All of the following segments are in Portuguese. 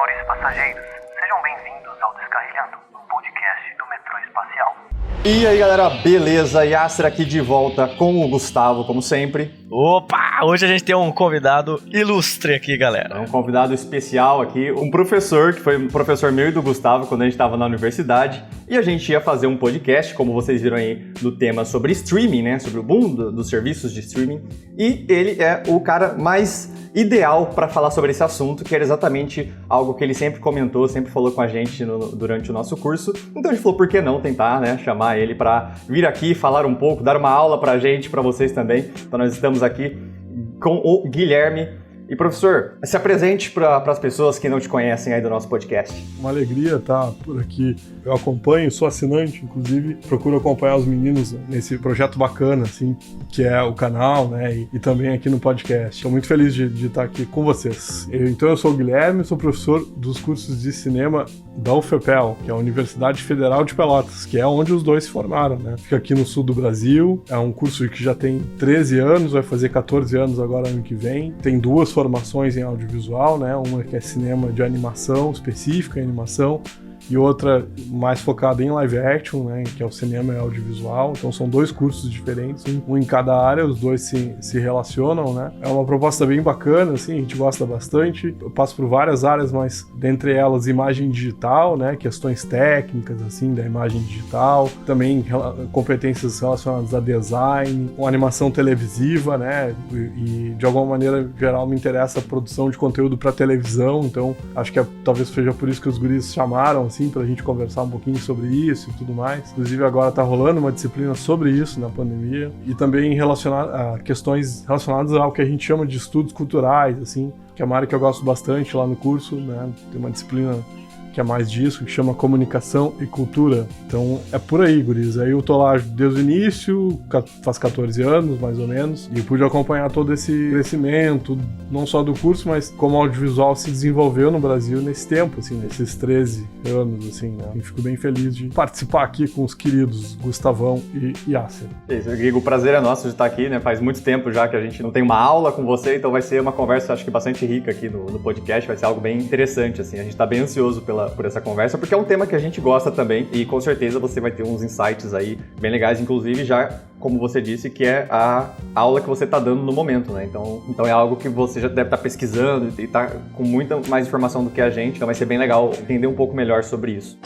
Senhores passageiros, sejam bem-vindos ao Descarrilhando, o podcast do metrô espacial. E aí galera, beleza? Yasser aqui de volta com o Gustavo, como sempre. Opa! Hoje a gente tem um convidado ilustre aqui, galera. É um convidado especial aqui, um professor, que foi um professor meu e do Gustavo quando a gente estava na universidade. E a gente ia fazer um podcast, como vocês viram aí, no tema sobre streaming, né? Sobre o boom dos serviços de streaming. E ele é o cara mais ideal para falar sobre esse assunto, que era exatamente algo que ele sempre comentou, sempre falou com a gente durante o nosso curso. Então a gente falou, por que não tentar, né, chamar ele para vir aqui, falar um pouco, dar uma aula pra gente, para vocês também. Então nós estamos aqui com o Guilherme. E professor, se apresente para as pessoas que não te conhecem aí do nosso podcast. Uma alegria estar por aqui. Eu acompanho, sou assinante, inclusive, procuro acompanhar os meninos nesse projeto bacana, assim, que é o canal, né, e também aqui no podcast. Estou muito feliz de estar aqui com vocês. Então eu sou o Guilherme, sou professor dos cursos de cinema da UFPEL, que é a Universidade Federal de Pelotas, que é onde os dois se formaram, né? Fica aqui no sul do Brasil, é um curso que já tem 13 anos, vai fazer 14 anos agora ano que vem. Tem duas formações em audiovisual, né? Uma que é cinema de animação, específica em animação, e outra mais focada em live action, né, que é o cinema e audiovisual. Então são dois cursos diferentes, um em cada área, os dois se relacionam, né. É uma proposta bem bacana, assim, a gente gosta bastante. Eu passo por várias áreas, mas dentre elas imagem digital, né, questões técnicas, assim, da imagem digital, também competências relacionadas a design, com animação televisiva, né, e de alguma maneira geral me interessa a produção de conteúdo para televisão, então acho que talvez seja por isso que os guris chamaram, assim, pra gente conversar um pouquinho sobre isso e tudo mais. Inclusive agora tá rolando uma disciplina sobre isso na pandemia e também a questões relacionadas ao que a gente chama de estudos culturais, assim, que é uma área que eu gosto bastante lá no curso, né? Tem uma disciplina que é mais disso, que chama Comunicação e Cultura. Então é por aí, guris. Aí eu tô lá desde o início, faz 14 anos, mais ou menos, e pude acompanhar todo esse crescimento, não só do curso, mas como o audiovisual se desenvolveu no Brasil nesse tempo, assim, nesses 13 anos, assim, né? E fico bem feliz de participar aqui com os queridos Gustavão e Yasser. Isso, Guigo, o prazer é nosso de estar aqui, né? Faz muito tempo já que a gente não tem uma aula com você, então vai ser uma conversa, acho que bastante rica aqui no podcast, vai ser algo bem interessante, assim. A gente tá bem ansioso por essa conversa, porque é um tema que a gente gosta também e com certeza você vai ter uns insights aí bem legais, inclusive já, como você disse, que é a aula que você está dando no momento, né? Então é algo que você já deve estar pesquisando e está com muita mais informação do que a gente, então vai ser bem legal entender um pouco melhor sobre isso.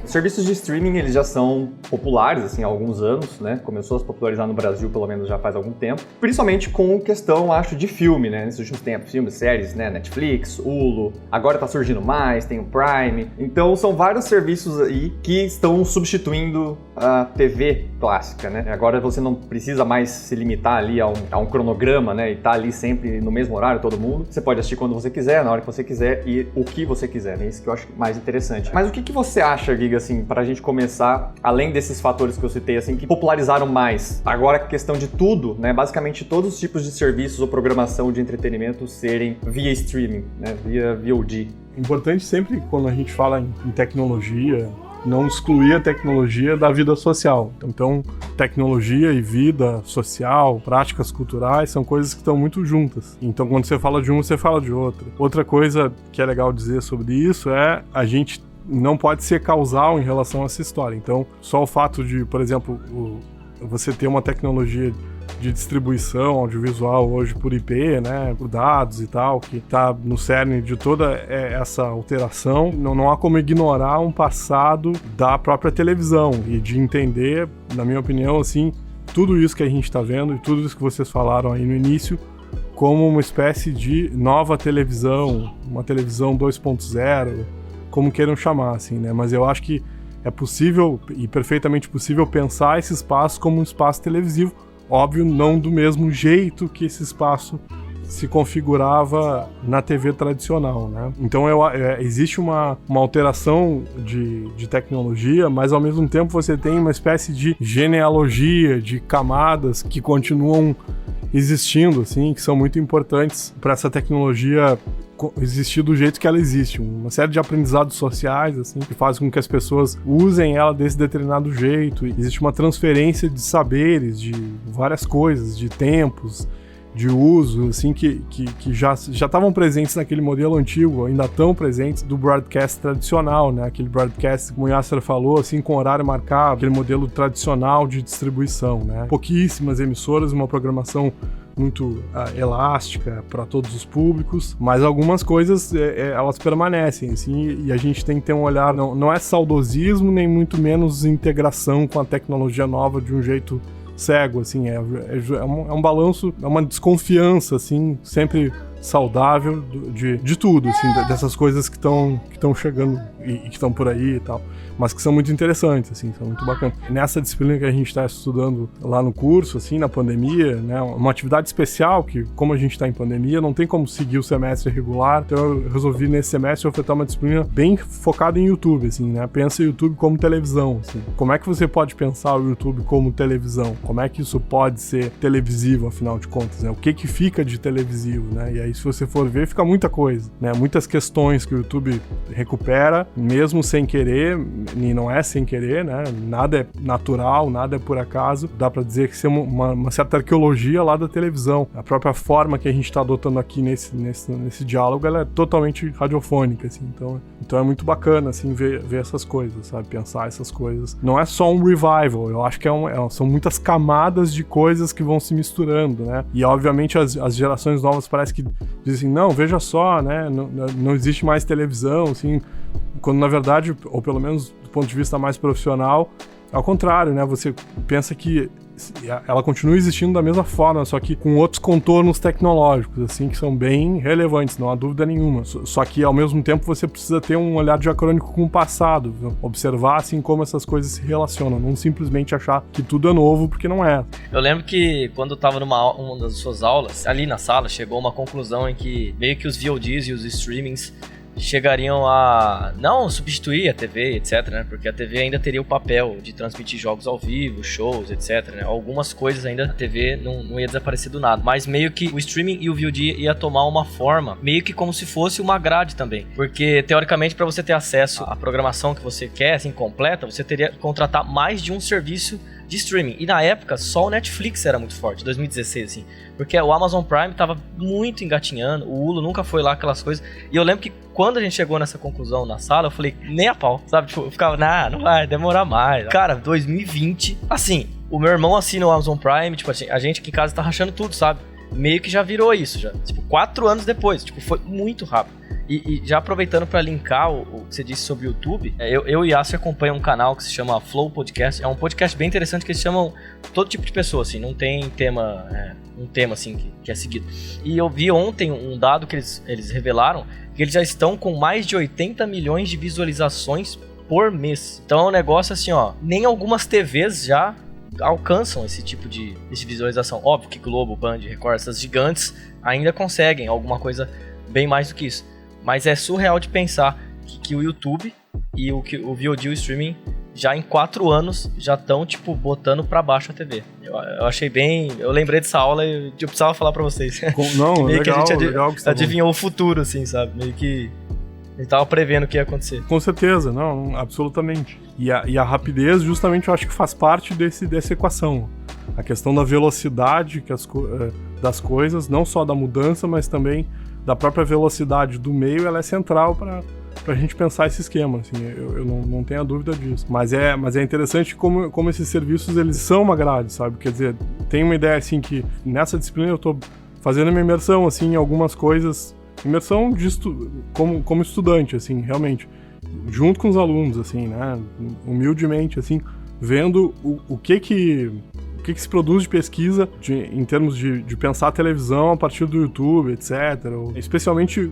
Os serviços de streaming, eles já são populares, assim, há alguns anos, né? Começou a se popularizar no Brasil, pelo menos já faz algum tempo. Principalmente com questão, acho, de filme, né? Nesses últimos tempos, filmes, séries, né? Netflix, Hulu, agora tá surgindo mais, tem o Prime. Então, são vários serviços aí que estão substituindo a TV clássica, né? Agora você não precisa mais se limitar ali a um cronograma, né? E tá ali sempre no mesmo horário, todo mundo. Você pode assistir quando você quiser, na hora que você quiser e o que você quiser, né? Isso que eu acho mais interessante. Mas o que você acha, Giga, assim, pra gente começar, além desses fatores que eu citei, assim, que popularizaram mais? Agora, a questão de tudo, né? Basicamente, todos os tipos de serviços ou programação de entretenimento serem via streaming, né? Via VOD. Importante sempre, quando a gente fala em tecnologia, não excluir a tecnologia da vida social. Então, tecnologia e vida social, práticas culturais, são coisas que estão muito juntas. Então, quando você fala de um, você fala de outro. Outra coisa que é legal dizer sobre isso é a gente não pode ser causal em relação a essa história. Então, só o fato de, por exemplo, você ter uma tecnologia de distribuição audiovisual hoje por IP, né, por dados e tal, que está no cerne de toda essa alteração, não há como ignorar um passado da própria televisão e de entender, na minha opinião, assim, tudo isso que a gente está vendo e tudo isso que vocês falaram aí no início como uma espécie de nova televisão, uma televisão 2.0, como queiram chamar, assim, né? Mas eu acho que é possível e perfeitamente possível pensar esse espaço como um espaço televisivo, óbvio, não do mesmo jeito que esse espaço se configurava na TV tradicional, né? Então existe uma alteração de tecnologia, mas ao mesmo tempo você tem uma espécie de genealogia, de camadas que continuam existindo, assim, que são muito importantes para essa tecnologia existir do jeito que ela existe. Uma série de aprendizados sociais, assim, que faz com que as pessoas usem ela desse determinado jeito. E existe uma transferência de saberes, de várias coisas, de tempos, de uso, assim, que já estavam presentes naquele modelo antigo, ainda estão presentes do broadcast tradicional, né? Aquele broadcast, como o Yasser falou, assim, com horário marcado, aquele modelo tradicional de distribuição, né? Pouquíssimas emissoras, uma programação muito elástica para todos os públicos, mas algumas coisas elas permanecem, assim, e a gente tem que ter um olhar, não é saudosismo, nem muito menos integração com a tecnologia nova de um jeito cego, assim, é um balanço, é uma desconfiança, assim, sempre saudável de tudo, assim, dessas coisas que estão chegando e que estão por aí e tal, mas que são muito interessantes, assim, são muito bacanas. Nessa disciplina que a gente está estudando lá no curso, assim, na pandemia, né, uma atividade especial que, como a gente está em pandemia, não tem como seguir o semestre regular, então eu resolvi nesse semestre ofertar uma disciplina bem focada em YouTube, assim, né, pensa o YouTube como televisão, assim, como é que você pode pensar o YouTube como televisão? Como é que isso pode ser televisivo, afinal de contas, né, o que fica de televisivo, né, e aí se você for ver, fica muita coisa, né, muitas questões que o YouTube recupera, mesmo sem querer, e não é sem querer, né? Nada é natural, nada é por acaso. Dá pra dizer que isso é uma certa arqueologia lá da televisão. A própria forma que a gente tá adotando aqui nesse diálogo, ela é totalmente radiofônica, assim. Então é muito bacana, assim, ver essas coisas, sabe? Pensar essas coisas. Não é só um revival, eu acho que são muitas camadas de coisas que vão se misturando, né? E, obviamente, as gerações novas parece que dizem, não, veja só, né? Não existe mais televisão, assim, quando na verdade, ou pelo menos do ponto de vista mais profissional, ao contrário, né? Você pensa que ela continua existindo da mesma forma, só que com outros contornos tecnológicos, assim, que são bem relevantes, não há dúvida nenhuma. Só que, ao mesmo tempo, você precisa ter um olhar diacrônico com o passado, viu? Observar, assim, como essas coisas se relacionam, não simplesmente achar que tudo é novo, porque não é. Eu lembro que, quando eu tava uma das suas aulas, ali na sala, chegou uma conclusão em que meio que os VODs e os streamings chegariam a não substituir a TV, etc, né? Porque a TV ainda teria o papel de transmitir jogos ao vivo, shows, etc, né? Algumas coisas ainda a TV não ia desaparecer do nada, mas meio que o streaming e o VOD ia tomar uma forma, meio que como se fosse uma grade também, porque teoricamente para você ter acesso à programação que você quer, assim, completa, você teria que contratar mais de um serviço de streaming, e na época só o Netflix era muito forte, 2016, assim, porque o Amazon Prime tava muito engatinhando, o Hulu nunca foi lá, aquelas coisas, e eu lembro que quando a gente chegou nessa conclusão na sala, eu falei, nem a pau, sabe, tipo, eu ficava, não vai demorar mais, cara, 2020, assim, o meu irmão assina o Amazon Prime, tipo, a gente aqui em casa tá rachando tudo, sabe, meio que já virou isso, já, tipo, 4 anos depois, tipo, foi muito rápido. E já aproveitando para linkar o que você disse sobre o YouTube, eu e o Yasser acompanham um canal que se chama Flow Podcast. É um podcast bem interessante que eles chamam todo tipo de pessoa, assim, não tem tema, um tema assim que é seguido. E eu vi ontem um dado que eles revelaram, que eles já estão com mais de 80 milhões de visualizações por mês. Então é um negócio assim, ó, nem algumas TVs já alcançam esse tipo de visualização. Óbvio que Globo, Band, Record, essas gigantes ainda conseguem alguma coisa bem mais do que isso. Mas é surreal de pensar que o YouTube e o VOD e o streaming já em 4 anos já estão, tipo, botando pra baixo a TV. Eu achei bem... Eu lembrei dessa aula e eu precisava falar pra vocês. Não, meio legal, que a gente legal que adivinhou o futuro, assim, sabe? Meio que a gente tava prevendo o que ia acontecer. Com certeza, não, absolutamente. E a rapidez, justamente, eu acho que faz parte dessa equação. A questão da velocidade das coisas, não só da mudança, mas também da própria velocidade do meio, ela é central para a gente pensar esse esquema, assim, eu não tenho a dúvida disso. Mas é interessante como esses serviços, eles são uma grade, sabe? Quer dizer, tem uma ideia, assim, que nessa disciplina eu tô fazendo uma imersão, assim, em algumas coisas, imersão como estudante, assim, realmente, junto com os alunos, assim, né, humildemente, assim, vendo o que se produz de pesquisa em termos de pensar a televisão a partir do YouTube, etc. Especialmente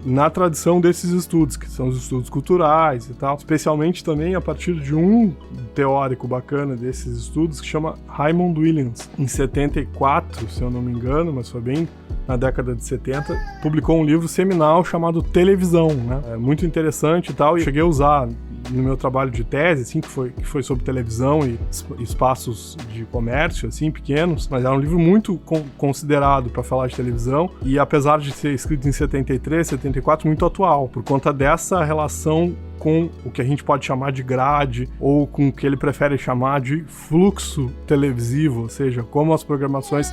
na tradição desses estudos, que são os estudos culturais e tal. Especialmente também a partir de um teórico bacana desses estudos que chama Raymond Williams. Em 74, se eu não me engano, mas foi bem na década de 70, publicou um livro seminal chamado Televisão, né? É muito interessante e tal, e cheguei a usar no meu trabalho de tese, assim, que foi sobre televisão e espaços de comércio, assim, pequenos, mas era um livro muito considerado para falar de televisão e apesar de ser escrito em 73, 74, muito atual, por conta dessa relação com o que a gente pode chamar de grade ou com o que ele prefere chamar de fluxo televisivo, ou seja, como as programações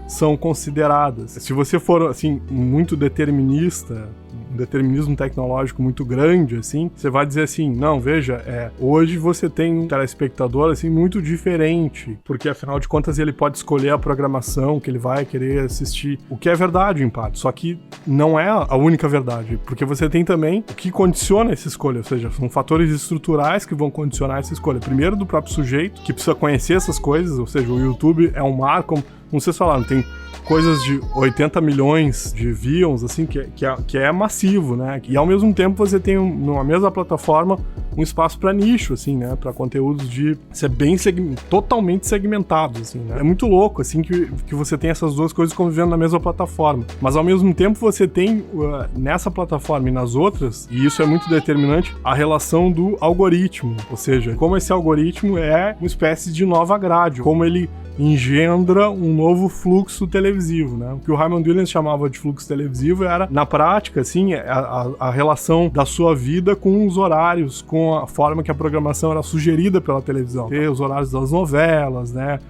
são consideradas. Se você for, assim, muito determinista, um determinismo tecnológico muito grande, assim, você vai dizer assim, não, veja, hoje você tem um telespectador, assim, muito diferente, porque afinal de contas ele pode escolher a programação que ele vai querer assistir, o que é verdade, em parte, só que não é a única verdade, porque você tem também o que condiciona essa escolha, ou seja, são fatores estruturais que vão condicionar essa escolha. Primeiro, do próprio sujeito, que precisa conhecer essas coisas, ou seja, o YouTube é um marco, como vocês falaram, tem coisas de 80 milhões de views, assim, que é massivo, né? E ao mesmo tempo você tem numa mesma plataforma um espaço para nicho, assim, né? Para conteúdos de ser bem totalmente segmentados, assim, né? É muito louco, assim, que você tem essas duas coisas convivendo na mesma plataforma. Mas ao mesmo tempo você tem nessa plataforma e nas outras, e isso é muito determinante, a relação do algoritmo, ou seja, como esse algoritmo é uma espécie de nova grade, como ele engendra um novo fluxo televisivo, né? O que o Raymond Williams chamava de fluxo televisivo era, na prática, assim, a relação da sua vida com os horários, com a forma que a programação era sugerida pela televisão. Ter os horários das novelas, né?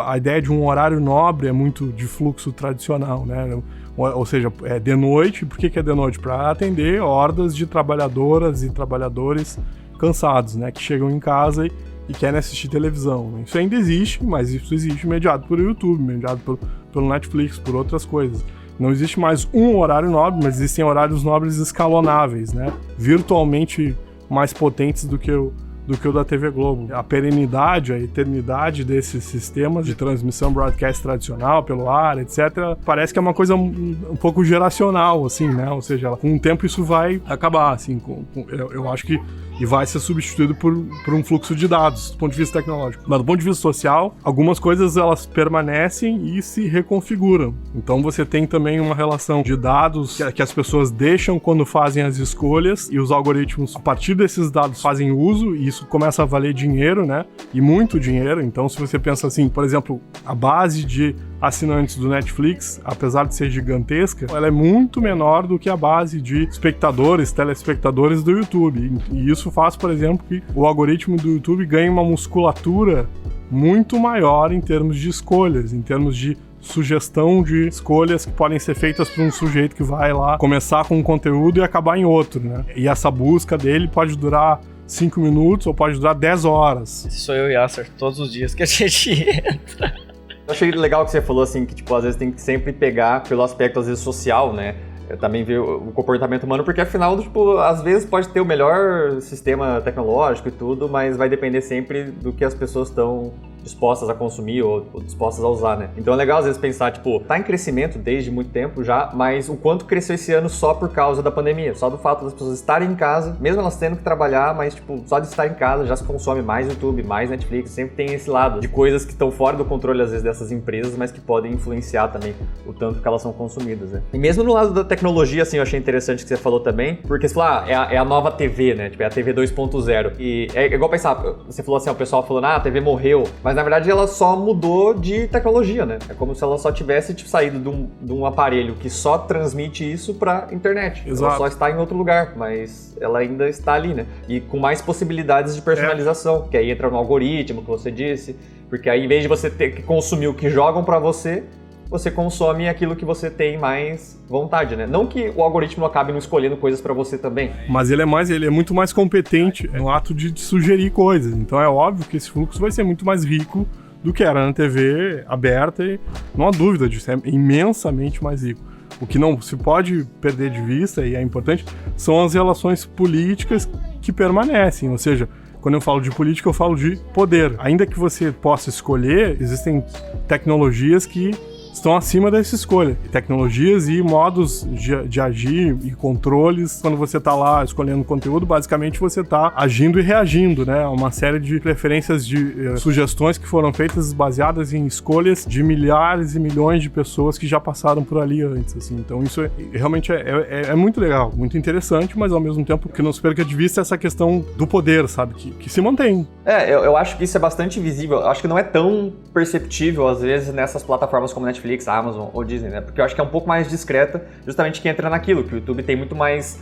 A ideia de um horário nobre é muito de fluxo tradicional, né? Ou seja, é de noite. Por que é de noite? Para atender hordas de trabalhadoras e trabalhadores cansados, né? Que chegam em casa e querem assistir televisão. Isso ainda existe, mas isso existe mediado por YouTube, mediado pelo Netflix, por outras coisas. Não existe mais um horário nobre, mas existem horários nobres escalonáveis, né? Virtualmente mais potentes do que o da TV Globo. A perenidade, a eternidade desses sistemas de transmissão broadcast tradicional, pelo ar, etc., parece que é uma coisa um pouco geracional, assim, né? Ou seja, com o tempo isso vai acabar, assim, eu acho que e vai ser substituído por um fluxo de dados, do ponto de vista tecnológico. Mas do ponto de vista social, algumas coisas elas permanecem e se reconfiguram. Então você tem também uma relação de dados que as pessoas deixam quando fazem as escolhas e os algoritmos, a partir desses dados, fazem uso e isso começa a valer dinheiro, né? E muito dinheiro. Então se você pensa assim, por exemplo, a base de assinantes do Netflix, apesar de ser gigantesca, ela é muito menor do que a base de espectadores, telespectadores do YouTube. E isso faz, por exemplo, que o algoritmo do YouTube ganhe uma musculatura muito maior em termos de escolhas, em termos de sugestão de escolhas que podem ser feitas por um sujeito que vai lá começar com um conteúdo e acabar em outro, né? E essa busca dele pode durar 5 minutos ou pode durar 10 horas. Esse sou eu e Yasser, todos os dias que a gente entra. Eu achei legal que você falou assim, que tipo, às vezes tem que sempre pegar pelo aspecto, às vezes, social, né? Eu também ver o comportamento humano, porque afinal, tipo, às vezes pode ter o melhor sistema tecnológico e tudo, mas vai depender sempre do que as pessoas estão dispostas a consumir ou dispostas a usar, né? Então é legal às vezes pensar, tipo, tá em crescimento desde muito tempo já, mas o quanto cresceu esse ano só por causa da pandemia, só do fato das pessoas estarem em casa, mesmo elas tendo que trabalhar, mas tipo, só de estar em casa já se consome mais YouTube, mais Netflix, sempre tem esse lado de coisas que estão fora do controle às vezes dessas empresas, mas que podem influenciar também o tanto que elas são consumidas, né? E mesmo no lado da tecnologia, assim, eu achei interessante que você falou também, porque você falou, é a nova TV, né? Tipo, é a TV 2.0. E é igual pensar, você falou assim, o pessoal falando, a TV morreu, mas na verdade ela só mudou de tecnologia, né? É como se ela só tivesse tipo, saído de um aparelho que só transmite isso pra internet. Exato. Ela só está em outro lugar, mas ela ainda está ali, né? E com mais possibilidades de personalização, que aí entra no algoritmo que você disse, porque aí em vez de você ter que consumir o que jogam pra você consome aquilo que você tem mais vontade, né? Não que o algoritmo acabe não escolhendo coisas pra você também. Mas ele é muito mais competente no ato de sugerir coisas. Então é óbvio que esse fluxo vai ser muito mais rico do que era na TV aberta e não há dúvida disso, é imensamente mais rico. O que não se pode perder de vista, e é importante, são as relações políticas que permanecem, ou seja, quando eu falo de política, eu falo de poder. Ainda que você possa escolher, existem tecnologias que estão acima dessa escolha. Tecnologias e modos de agir e controles. Quando você tá lá escolhendo conteúdo, basicamente você tá agindo e reagindo, né? Uma série de preferências de sugestões que foram feitas baseadas em escolhas de milhares e milhões de pessoas que já passaram por ali antes, assim. Então isso realmente é muito legal, muito interessante, mas ao mesmo tempo que não se perca de vista essa questão do poder, sabe? Que se mantém. Eu acho que isso é bastante visível. Eu acho que não é tão perceptível, às vezes, nessas plataformas como Netflix, Amazon ou Disney, né? Porque eu acho que é um pouco mais discreta, justamente que entra naquilo, que o YouTube tem muito mais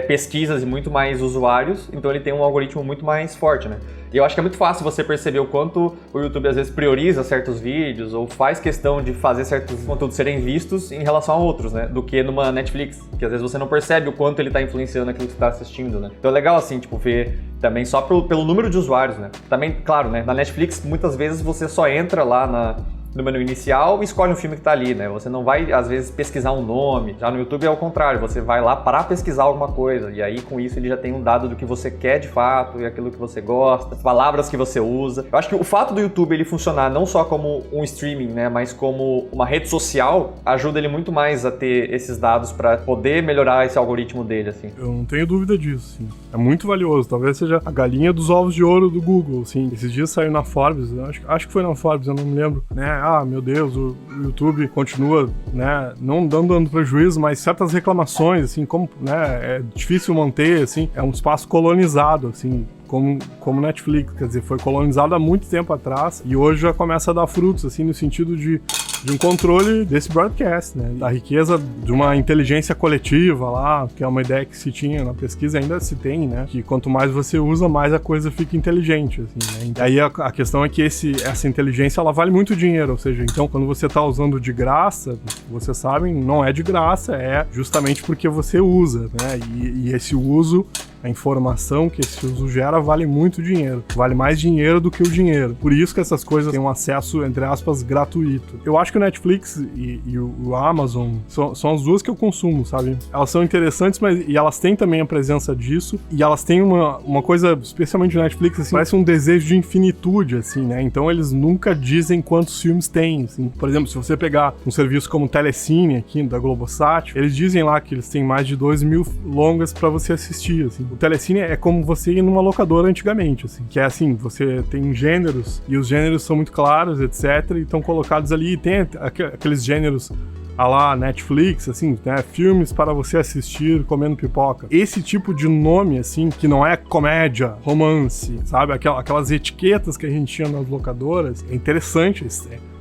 pesquisas e muito mais usuários, então ele tem um algoritmo muito mais forte, né? E eu acho que é muito fácil você perceber o quanto o YouTube às vezes prioriza certos vídeos ou faz questão de fazer certos conteúdos serem vistos em relação a outros, né? Do que numa Netflix, que às vezes você não percebe o quanto ele tá influenciando aquilo que você tá assistindo, né? Então é legal, assim, tipo, ver também só pelo número de usuários, né? Também, claro, né? Na Netflix, muitas vezes você só entra lá no menu inicial e escolhe um filme que tá ali, né? Você não vai, às vezes, pesquisar um nome. Já no YouTube é o contrário, você vai lá para pesquisar alguma coisa. E aí, com isso, ele já tem um dado do que você quer de fato e aquilo que você gosta, as palavras que você usa. Eu acho que o fato do YouTube ele funcionar não só como um streaming, né? Mas como uma rede social, ajuda ele muito mais a ter esses dados para poder melhorar esse algoritmo dele, assim. Eu não tenho dúvida disso, sim. É muito valioso. Talvez seja a galinha dos ovos de ouro do Google, assim. Esses dias saiu na Forbes, acho que foi na Forbes, eu não me lembro, né? Ah, meu Deus, o YouTube continua, né, não dando prejuízo, mas certas reclamações, assim, como, né, é difícil manter, assim, é um espaço colonizado, assim, como Netflix, quer dizer, foi colonizado há muito tempo atrás e hoje já começa a dar frutos, assim, no sentido de um controle desse broadcast, né, da riqueza de uma inteligência coletiva lá, que é uma ideia que se tinha na pesquisa, ainda se tem, né, que quanto mais você usa, mais a coisa fica inteligente, assim, né, e aí a questão é que essa inteligência, ela vale muito dinheiro, ou seja, então quando você tá usando de graça, vocês sabem, não é de graça, é justamente porque você usa, né, e esse uso, a informação que esse uso gera vale muito dinheiro. Vale mais dinheiro do que o dinheiro. Por isso que essas coisas têm um acesso, entre aspas, gratuito. Eu acho que o Netflix e o Amazon são as duas que eu consumo, sabe? Elas são interessantes, e elas têm também a presença disso. E elas têm uma coisa, especialmente o Netflix, assim, parece um desejo de infinitude, assim, né? Então eles nunca dizem quantos filmes tem, assim. Por exemplo, se você pegar um serviço como o Telecine, aqui, da Globosat, eles dizem lá que eles têm mais de 2.000 longas pra você assistir, assim. O Telecine é como você ir numa locadora antigamente, assim, que é assim, você tem gêneros, e os gêneros são muito claros, etc, e estão colocados ali, e tem aqueles gêneros a lá Netflix, assim, né, filmes para você assistir comendo pipoca. Esse tipo de nome, assim, que não é comédia, romance, sabe, aquelas etiquetas que a gente tinha nas locadoras, é interessante,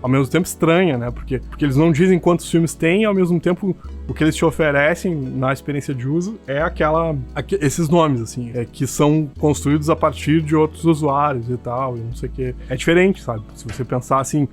ao mesmo tempo estranha, né, porque eles não dizem quantos filmes tem, e ao mesmo tempo o que eles te oferecem na experiência de uso é esses nomes, assim, que são construídos a partir de outros usuários e tal, e não sei o que. É diferente, sabe? Se você pensar assim,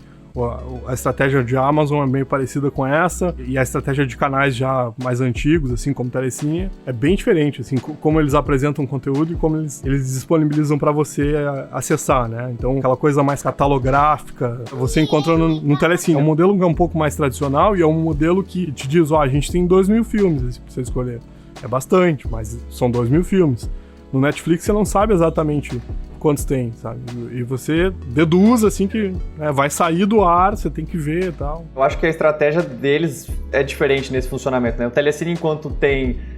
a estratégia de Amazon é meio parecida com essa, e a estratégia de canais já mais antigos, assim, como Telecine, é bem diferente, assim, como eles apresentam conteúdo e como eles disponibilizam para você acessar, né? Então, aquela coisa mais catalográfica, você encontra no Telecine. É um modelo que é um pouco mais tradicional e é um modelo que te diz, a gente tem 2.000 filmes assim, pra você escolher. É bastante, mas são 2.000 filmes. No Netflix você não sabe exatamente quantos tem, sabe? E você deduz, assim, que vai sair do ar, você tem que ver e tal. Eu acho que a estratégia deles é diferente nesse funcionamento, né? O Telecine, enquanto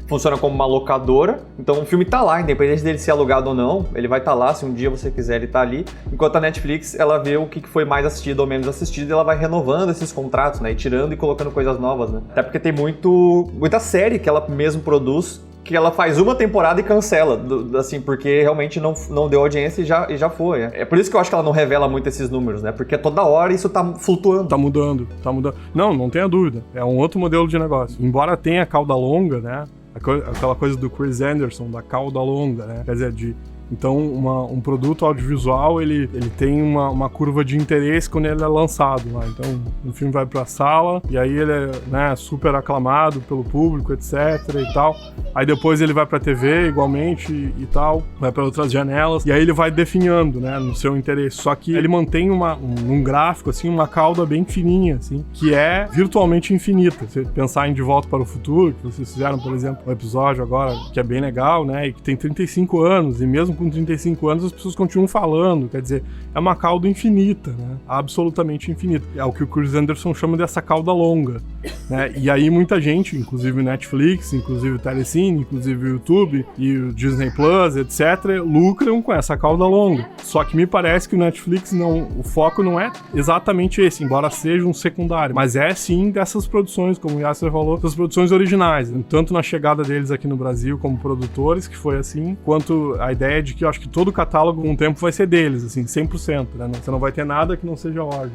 funciona como uma locadora, então o filme tá lá, independente dele ser alugado ou não, ele vai estar lá, se um dia você quiser ele tá ali, enquanto a Netflix, ela vê o que foi mais assistido ou menos assistido, e ela vai renovando esses contratos, né? E tirando e colocando coisas novas, né? Até porque tem muita série que ela mesmo produz, que ela faz uma temporada e cancela, assim, porque realmente não deu audiência e já foi. É por isso que eu acho que ela não revela muito esses números, né? Porque toda hora isso tá flutuando. Tá mudando. Não tenha dúvida. É um outro modelo de negócio. Embora tenha cauda longa, né? Aquela coisa do Chris Anderson, da cauda longa, né? Quer dizer, então, um produto audiovisual, ele tem uma curva de interesse quando ele é lançado lá. Então, o filme vai pra sala, e aí ele é, né, super aclamado pelo público, etc. e tal. Aí depois ele vai pra TV, igualmente, e tal. Vai pra outras janelas. E aí ele vai definhando, né, no seu interesse. Só que ele mantém um gráfico, assim, uma cauda bem fininha, assim, que é virtualmente infinita. Se você pensar em De Volta para o Futuro, que vocês fizeram, por exemplo, um episódio agora, que é bem legal, né, e que tem 35 anos, e mesmo com 35 anos, as pessoas continuam falando, quer dizer, é uma cauda infinita, né? Absolutamente infinita. É o que o Chris Anderson chama dessa cauda longa, né? E aí muita gente, inclusive o Netflix, inclusive o Telecine, inclusive o YouTube e o Disney Plus, etc., lucram com essa cauda longa. Só que me parece que o Netflix o foco não é exatamente esse, embora seja um secundário, mas é sim dessas produções, como o Yasser falou, das produções originais, tanto na chegada deles aqui no Brasil como produtores, que foi assim, quanto a ideia de que eu acho que todo o catálogo com o tempo vai ser deles, assim, 100%, né? Você não vai ter nada que não seja Origins.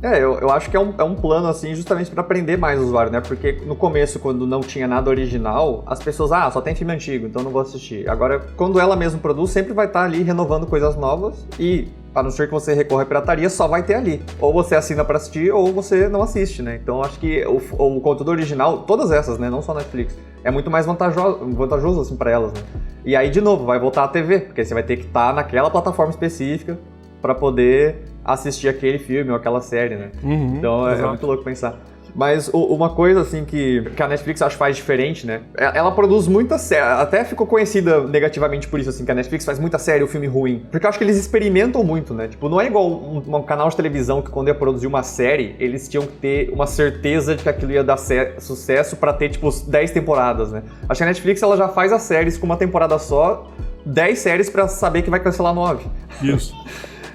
Eu acho que é um plano, assim, justamente pra aprender mais o usuário, né? Porque no começo, quando não tinha nada original, as pessoas, só tem filme antigo, então não vou assistir. Agora, quando ela mesma produz, sempre vai estar ali renovando coisas novas e, a não ser que você recorra à pirataria, só vai ter ali. Ou você assina pra assistir, ou você não assiste, né? Então, acho que o conteúdo original, todas essas, né? Não só Netflix, é muito mais vantajoso assim, pra elas, né? E aí, de novo, vai voltar à TV, porque você vai ter que estar naquela plataforma específica pra poder assistir aquele filme ou aquela série, né? Então é muito louco pensar. Mas uma coisa assim que a Netflix acho faz diferente, né? Ela produz muita série, até ficou conhecida negativamente por isso, assim, que a Netflix faz muita série ou filme ruim. Porque eu acho que eles experimentam muito, né? Tipo, não é igual um canal de televisão que quando ia produzir uma série, eles tinham que ter uma certeza de que aquilo ia dar sucesso pra ter, tipo, 10 temporadas, né? Acho que a Netflix, ela já faz as séries com uma temporada só, 10 séries pra saber que vai cancelar 9. Isso.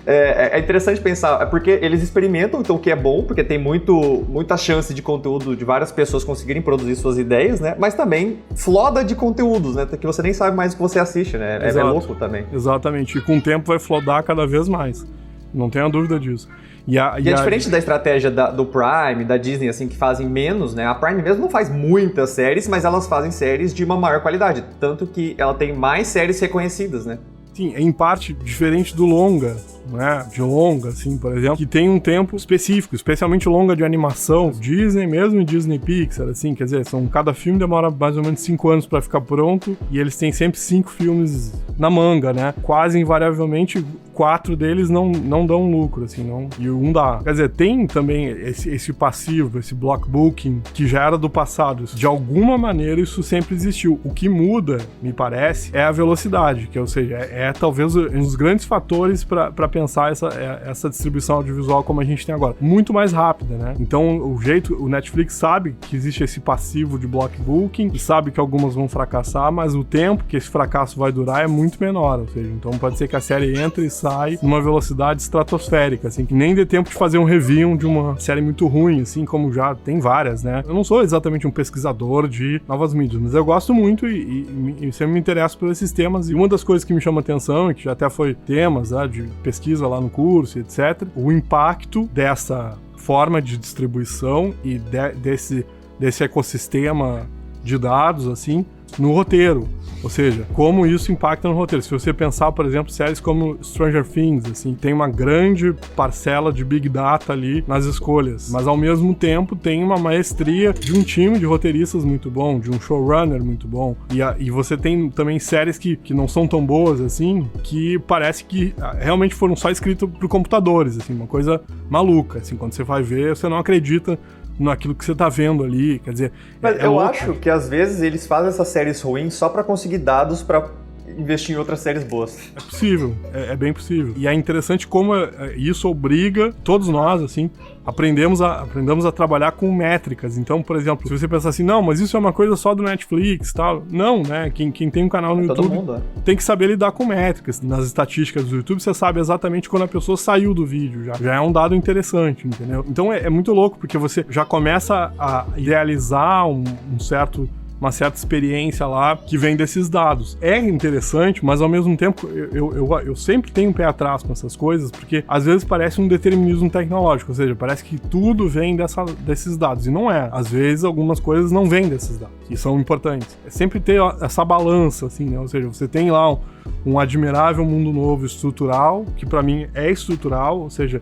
É interessante pensar, porque eles experimentam, então, o que é bom, porque tem muita chance de conteúdo de várias pessoas conseguirem produzir suas ideias, né? Mas também floda de conteúdos, né? Que você nem sabe mais o que você assiste, né? É louco também. Exatamente. E com o tempo vai flodar cada vez mais. Não tenha dúvida disso. E é diferente da estratégia do Prime, da Disney, assim, que fazem menos, né? A Prime mesmo não faz muitas séries, mas elas fazem séries de uma maior qualidade. Tanto que ela tem mais séries reconhecidas, né? Sim, é em parte diferente do longa, né? De longa, assim, por exemplo, que tem um tempo específico, especialmente longa de animação, Disney mesmo e Disney Pixar, assim, quer dizer, cada filme demora mais ou menos 5 anos pra ficar pronto e eles têm sempre 5 filmes na manga, né? Quase invariavelmente 4 deles não dão lucro, assim, não, e um dá. Quer dizer, tem também esse passivo, esse block booking, que já era do passado. De alguma maneira isso sempre existiu. O que muda, me parece, é a velocidade, que, ou seja, é talvez um dos grandes fatores para pensar essa distribuição audiovisual como a gente tem agora. Muito mais rápida, né? Então, o Netflix sabe que existe esse passivo de block booking, e sabe que algumas vão fracassar, mas o tempo que esse fracasso vai durar é muito menor, ou seja, então pode ser que a série entre e sai numa velocidade estratosférica, assim, que nem dê tempo de fazer um review de uma série muito ruim, assim, como já tem várias, né? Eu não sou exatamente um pesquisador de novas mídias, mas eu gosto muito e sempre me interesso por esses temas, e uma das coisas que me chama atenção, e que já até foi temas, né, de pesquisa lá no curso, etc., o impacto dessa forma de distribuição e desse ecossistema de dados, assim, no roteiro. Ou seja, como isso impacta no roteiro. Se você pensar, por exemplo, séries como Stranger Things, assim, tem uma grande parcela de Big Data ali nas escolhas, mas ao mesmo tempo tem uma maestria de um time de roteiristas muito bom, de um showrunner muito bom. E você tem também séries que não são tão boas, assim, que parece que realmente foram só escritas por computadores, assim, uma coisa maluca, assim, quando você vai ver, você não acredita naquilo que você tá vendo ali, quer dizer... Mas eu acho que às vezes eles fazem essas séries ruins só pra conseguir dados pra investir em outras séries boas. É possível, é bem possível. E é interessante como isso obriga todos nós, assim, aprendemos a trabalhar com métricas. Então, por exemplo, se você pensar assim, não, mas isso é uma coisa só do Netflix e tal. Não, né? Quem tem um canal no YouTube tem que saber lidar com métricas. Nas estatísticas do YouTube, você sabe exatamente quando a pessoa saiu do vídeo. Já é um dado interessante, entendeu? Então é muito louco, porque você já começa a idealizar uma certa experiência lá que vem desses dados. É interessante, mas ao mesmo tempo eu sempre tenho um pé atrás com essas coisas, porque às vezes parece um determinismo tecnológico, ou seja, parece que tudo vem desses dados, e não é. Às vezes algumas coisas não vêm desses dados, e são importantes. É sempre ter essa balança, assim, né? Ou seja, você tem lá um admirável mundo novo estrutural, que pra mim é estrutural, ou seja,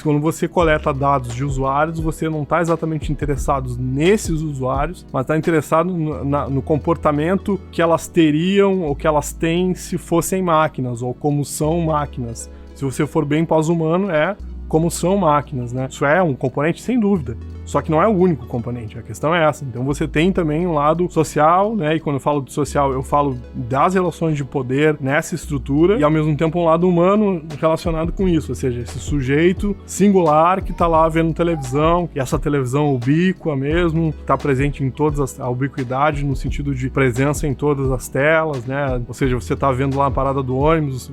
quando você coleta dados de usuários, você não está exatamente interessado nesses usuários, mas está interessado no comportamento que elas teriam ou que elas têm se fossem máquinas, ou como são máquinas. Se você for bem pós-humano, é como são máquinas, né? Isso é um componente, sem dúvida. Só que não é o único componente, a questão é essa. Então você tem também um lado social, né? E quando eu falo de social, eu falo das relações de poder nessa estrutura e ao mesmo tempo um lado humano relacionado com isso, ou seja, esse sujeito singular que tá lá vendo televisão, e essa televisão ubíqua mesmo, tá presente em todas a ubiquidade no sentido de presença em todas as telas, né? Ou seja, você tá vendo lá a parada do ônibus,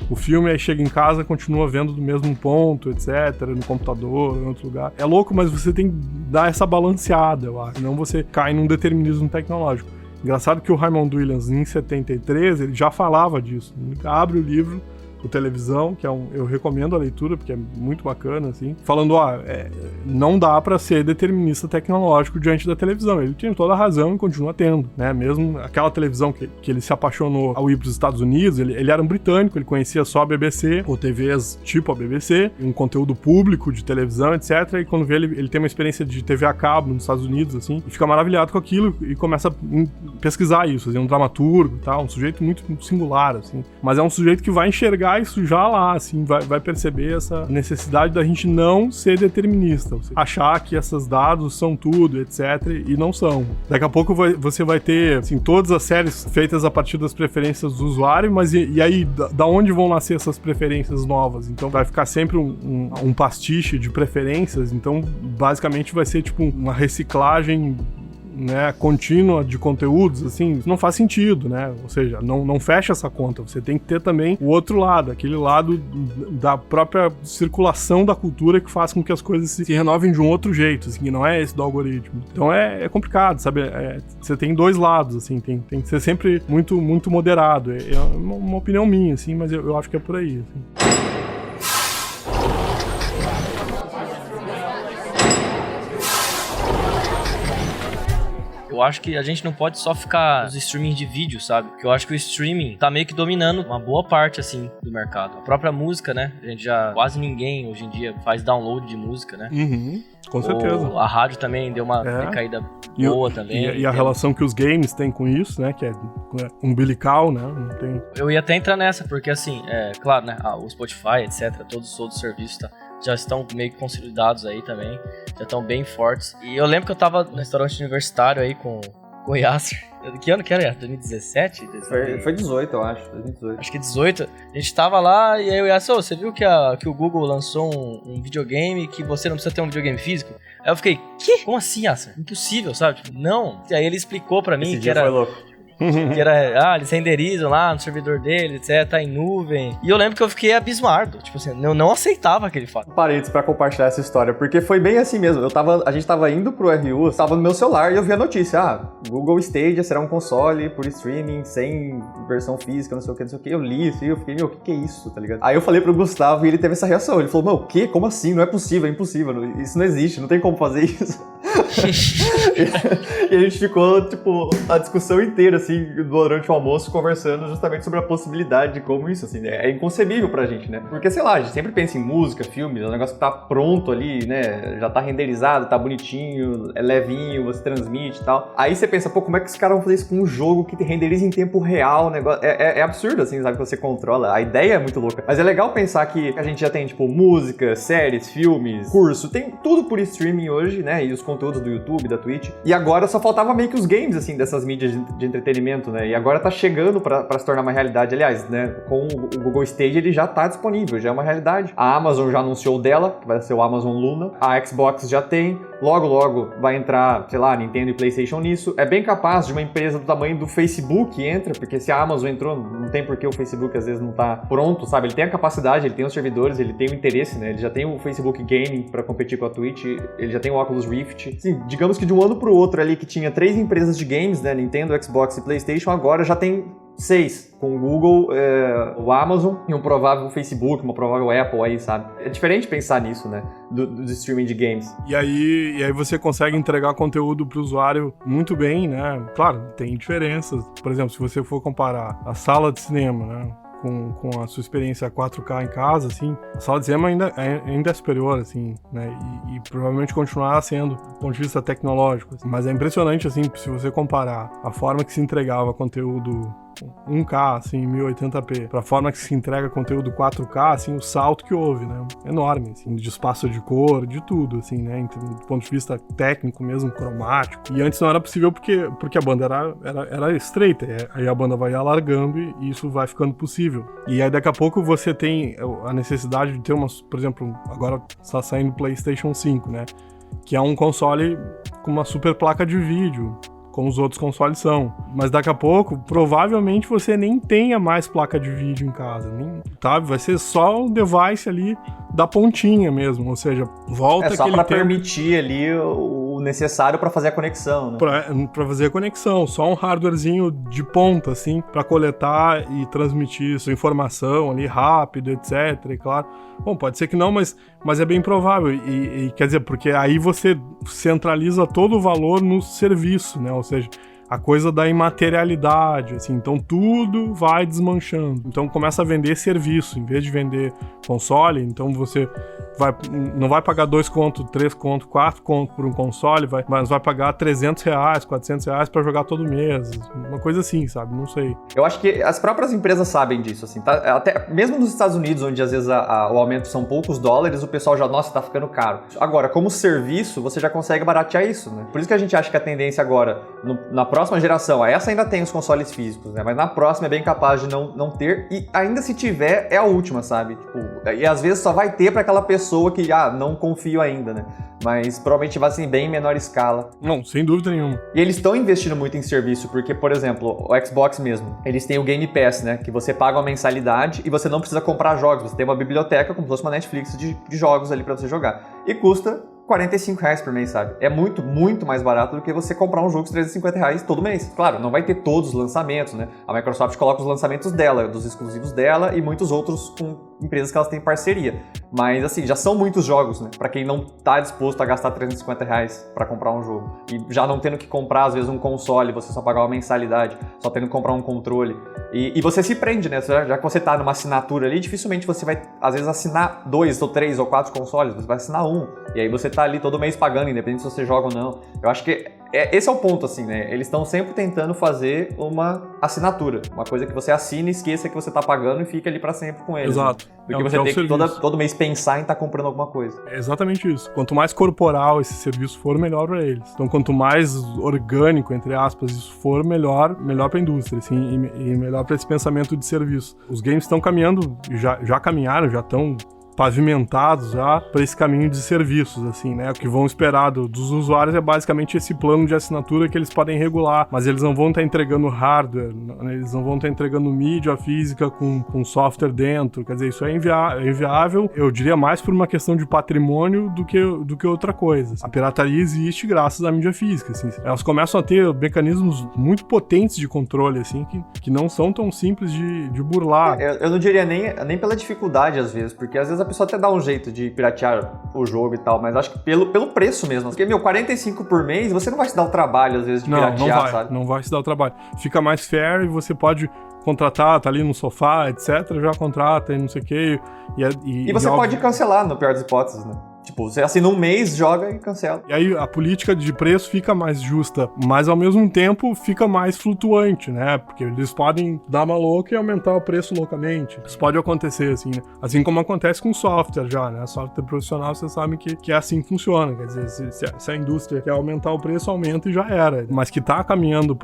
o filme, aí chega em casa, continua vendo do mesmo ponto, etc, no computador, em outro lugar. É louco, mas você tem que dar essa balanceada, eu acho, senão você cai num determinismo tecnológico. Engraçado que o Raymond Williams, em 73, ele já falava disso. Abre o livro, o Televisão, que eu recomendo a leitura, porque é muito bacana, assim, falando, não dá pra ser determinista tecnológico diante da televisão. Ele tinha toda a razão e continua tendo, né? Mesmo aquela televisão que ele se apaixonou ao ir pros Estados Unidos, ele era um britânico, ele conhecia só a BBC, ou TVs tipo a BBC, um conteúdo público de televisão, etc. E quando vê ele tem uma experiência de TV a cabo nos Estados Unidos, assim, e fica maravilhado com aquilo e começa a pesquisar isso, fazer um dramaturgo e tal, um sujeito muito singular, assim. Mas é um sujeito que vai enxergar isso já lá, assim, vai perceber essa necessidade da gente não ser determinista, achar que esses dados são tudo, etc, e não são. Daqui a pouco você vai ter, assim, todas as séries feitas a partir das preferências do usuário, mas e aí, da onde vão nascer essas preferências novas? Então vai ficar sempre um pastiche de preferências, então basicamente vai ser tipo uma reciclagem, né, contínua de conteúdos, assim, não faz sentido, né? Ou seja, não fecha essa conta. Você tem que ter também o outro lado, aquele lado da própria circulação da cultura que faz com que as coisas se renovem de um outro jeito, assim, que não é esse do algoritmo. Então é complicado, sabe? Você tem dois lados, assim, tem que ser sempre muito, muito moderado. É uma opinião minha, assim, mas eu acho que é por aí, assim. Eu acho que a gente não pode só ficar nos streamings de vídeo, sabe? Porque eu acho que o streaming tá meio que dominando uma boa parte, assim, do mercado. A própria música, né? A gente quase ninguém hoje em dia faz download de música, né? Uhum, com certeza. A rádio também deu uma decaída boa também. E a relação que os games têm com isso, né? Que é umbilical, né? Não tem... Eu ia até entrar nessa, porque assim, claro, né? O Spotify, etc, todos os serviços já estão meio que consolidados aí também, já estão bem fortes. E eu lembro que eu tava no restaurante universitário aí com o Yasser. Que ano que era? 2017? Foi 18, eu acho. 2018. Acho que 18. A gente tava lá e aí o Yasser, você viu que o Google lançou um videogame que você não precisa ter um videogame físico? Aí eu fiquei, que? Como assim, Yasser? Impossível, sabe? Tipo, não. E aí ele explicou pra mim que era... Foi louco. Que era, eles renderizam lá no servidor deles, etc, tá em nuvem. E eu lembro que eu fiquei abismado, tipo assim, eu não aceitava aquele fato. Parênteses pra compartilhar essa história, porque foi bem assim mesmo. A gente tava indo pro RU, tava no meu celular e eu vi a notícia, Google Stadia será um console por streaming, sem versão física, não sei o que. Eu li isso e eu fiquei, o que é isso, tá ligado? Aí eu falei pro Gustavo e ele teve essa reação, ele falou, o quê? Como assim? Não é possível, é impossível, isso não existe, não tem como fazer isso. E a gente ficou, tipo, a discussão inteira, assim, durante o almoço, conversando justamente sobre a possibilidade de como isso, assim, é inconcebível pra gente, né? Porque, sei lá, a gente sempre pensa em música, filmes, é um negócio que tá pronto ali, né? Já tá renderizado, tá bonitinho, é levinho, você transmite e tal. Aí você pensa, como é que os caras vão fazer isso com um jogo que renderiza em tempo real, negócio? É absurdo, assim, sabe? Que você controla. A ideia é muito louca. Mas é legal pensar que a gente já tem, tipo, música, séries, filmes, curso, tem tudo por streaming hoje, né? E os conteúdos do YouTube, da Twitch. E agora só faltava meio que os games, assim, dessas mídias de entretenimento, né? E agora tá chegando pra se tornar uma realidade. Aliás, né? Com o Google Stadia, ele já tá disponível, já é uma realidade. A Amazon já anunciou o dela, que vai ser o Amazon Luna. A Xbox já tem. Logo vai entrar, sei lá, Nintendo e PlayStation nisso. É bem capaz de uma empresa do tamanho do Facebook entra, porque se a Amazon entrou, não tem por que o Facebook às vezes não tá pronto, sabe? Ele tem a capacidade, ele tem os servidores, ele tem o interesse, né? Ele já tem o Facebook Gaming pra competir com a Twitch, ele já tem o Oculus Rift. Sim, digamos que de um ano pro outro ali, que tinha 3 empresas de games, né? Nintendo, Xbox e PlayStation, agora já tem 6, com o Google, o Amazon e um provável Facebook, uma provável Apple aí, sabe? É diferente pensar nisso, né? Do streaming de games. E aí você consegue entregar conteúdo pro usuário muito bem, né? Claro, tem diferenças. Por exemplo, se você for comparar a sala de cinema, né? Com a sua experiência 4K em casa, assim, a sala de cinema ainda é superior, assim, né, e provavelmente continuará sendo, do ponto de vista tecnológico, assim. Mas é impressionante, assim, se você comparar a forma que se entregava conteúdo 1K, assim, 1080p, pra forma que se entrega conteúdo 4K, assim, o salto que houve, né? Enorme, assim, de espaço de cor, de tudo, assim, né? Então, do ponto de vista técnico mesmo, cromático. E antes não era possível porque a banda era estreita, aí a banda vai alargando e isso vai ficando possível. E aí daqui a pouco você tem a necessidade de ter por exemplo, agora está saindo o PlayStation 5, né? Que é um console com uma super placa de vídeo, como os outros consoles são. Mas daqui a pouco, provavelmente você nem tenha mais placa de vídeo em casa, sabe? Vai ser só um device ali da pontinha mesmo, ou seja, volta aquele tempo... É só para permitir ali o necessário para fazer a conexão, né? Pra fazer a conexão, só um hardwarezinho de ponta, assim, para coletar e transmitir sua informação ali rápido, etc, e claro. Bom, pode ser que não, mas é bem provável, e quer dizer, porque aí você centraliza todo o valor no serviço, né, ou seja, a coisa da imaterialidade, assim, então tudo vai desmanchando. Então começa a vender serviço, em vez de vender console, então você não vai pagar 2 conto, 3 conto, 4 conto por um console, mas vai pagar R$300, R$400 pra jogar todo mês, uma coisa assim, sabe? Não sei. Eu acho que as próprias empresas sabem disso, assim, tá? Até mesmo nos Estados Unidos, onde às vezes o aumento são poucos dólares, o pessoal já, nossa, tá ficando caro. Agora, como serviço, você já consegue baratear isso, né? Por isso que a gente acha que a tendência agora, na próxima geração, essa ainda tem os consoles físicos, né? Mas na próxima é bem capaz de não ter, e ainda se tiver, é a última, sabe? Tipo, e às vezes só vai ter pra aquela pessoa que, não confio ainda, né? Mas provavelmente vai ser bem em menor escala. Não, sem dúvida nenhuma. E eles estão investindo muito em serviço, porque, por exemplo, o Xbox mesmo, eles têm o Game Pass, né? Que você paga uma mensalidade e você não precisa comprar jogos. Você tem uma biblioteca, como se fosse uma Netflix de jogos ali pra você jogar. E custa R$45 por mês, sabe? É muito, muito mais barato do que você comprar um jogo de R$350 todo mês. Claro, não vai ter todos os lançamentos, né? A Microsoft coloca os lançamentos dela, dos exclusivos dela e muitos outros com empresas que elas têm parceria. Mas, assim, já são muitos jogos, né? Pra quem não tá disposto a gastar R$350 pra comprar um jogo. E já não tendo que comprar, às vezes, um console, você só pagar uma mensalidade, só tendo que comprar um controle. E você se prende, né? Já que você tá numa assinatura ali, dificilmente você vai, às vezes, assinar 2 ou 3 ou 4 consoles, você vai assinar um. E aí você tá ali todo mês pagando, independente se você joga ou não. Eu acho que esse é o ponto, assim, né? Eles estão sempre tentando fazer uma assinatura. Uma coisa que você assina e esqueça que você tá pagando e fica ali pra sempre com eles. Exato. Né? Do que você tem que todo mês pensar em estar comprando alguma coisa. É exatamente isso. Quanto mais corporal esse serviço for, melhor pra eles. Então, quanto mais orgânico, entre aspas, isso for, melhor pra indústria, assim, e melhor pra esse pensamento de serviço. Os games estão caminhando, já caminharam, já estão pavimentados já para esse caminho de serviços, assim, né? O que vão esperar dos usuários é basicamente esse plano de assinatura que eles podem regular, mas eles não vão estar entregando hardware, eles não vão estar entregando mídia física com software dentro, quer dizer, isso é inviável, eu diria mais por uma questão de patrimônio do que outra coisa. A pirataria existe graças à mídia física, assim. Elas começam a ter mecanismos muito potentes de controle, assim, que não são tão simples de burlar. Eu não diria nem pela dificuldade, às vezes, porque às vezes a pessoa até dá um jeito de piratear o jogo e tal, mas acho que pelo preço mesmo. Porque, R$45 por mês, você não vai se dar o trabalho, às vezes, de piratear, sabe? Não vai se dar o trabalho. Fica mais fair e você pode contratar, tá ali no sofá, etc, já contrata e não sei o quê. E você pode cancelar, no pior das hipóteses, né? Tipo, você assina um mês, joga e cancela. E aí a política de preço fica mais justa, mas ao mesmo tempo fica mais flutuante, né? Porque eles podem dar uma louca e aumentar o preço loucamente. Isso pode acontecer, assim, né? Assim como acontece com software já, né? Software profissional, vocês sabem que é assim que funciona. Quer dizer, se a indústria quer aumentar o preço, aumenta e já era. Mas que tá caminhando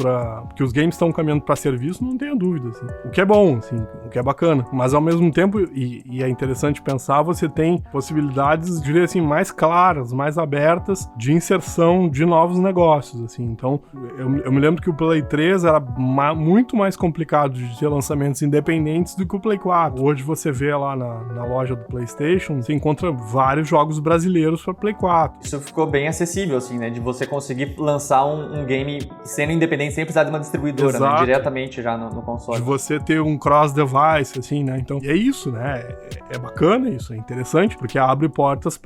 que os games estão caminhando para serviço, não tenha dúvida, assim. O que é bom, assim, o que é bacana. Mas ao mesmo tempo, e é interessante pensar, você tem possibilidades, diria assim, mais claras, mais abertas de inserção de novos negócios, assim. Então, eu me lembro que o Play 3 era muito mais complicado de ter lançamentos independentes do que o Play 4. Hoje você vê lá na loja do PlayStation, você encontra vários jogos brasileiros para Play 4. Isso ficou bem acessível, assim, né? De você conseguir lançar um game sendo independente sem precisar de uma distribuidora, né? Diretamente já no console. De você ter um cross-device, assim, né? Então, e é isso, né? É bacana isso, é interessante, porque abre portas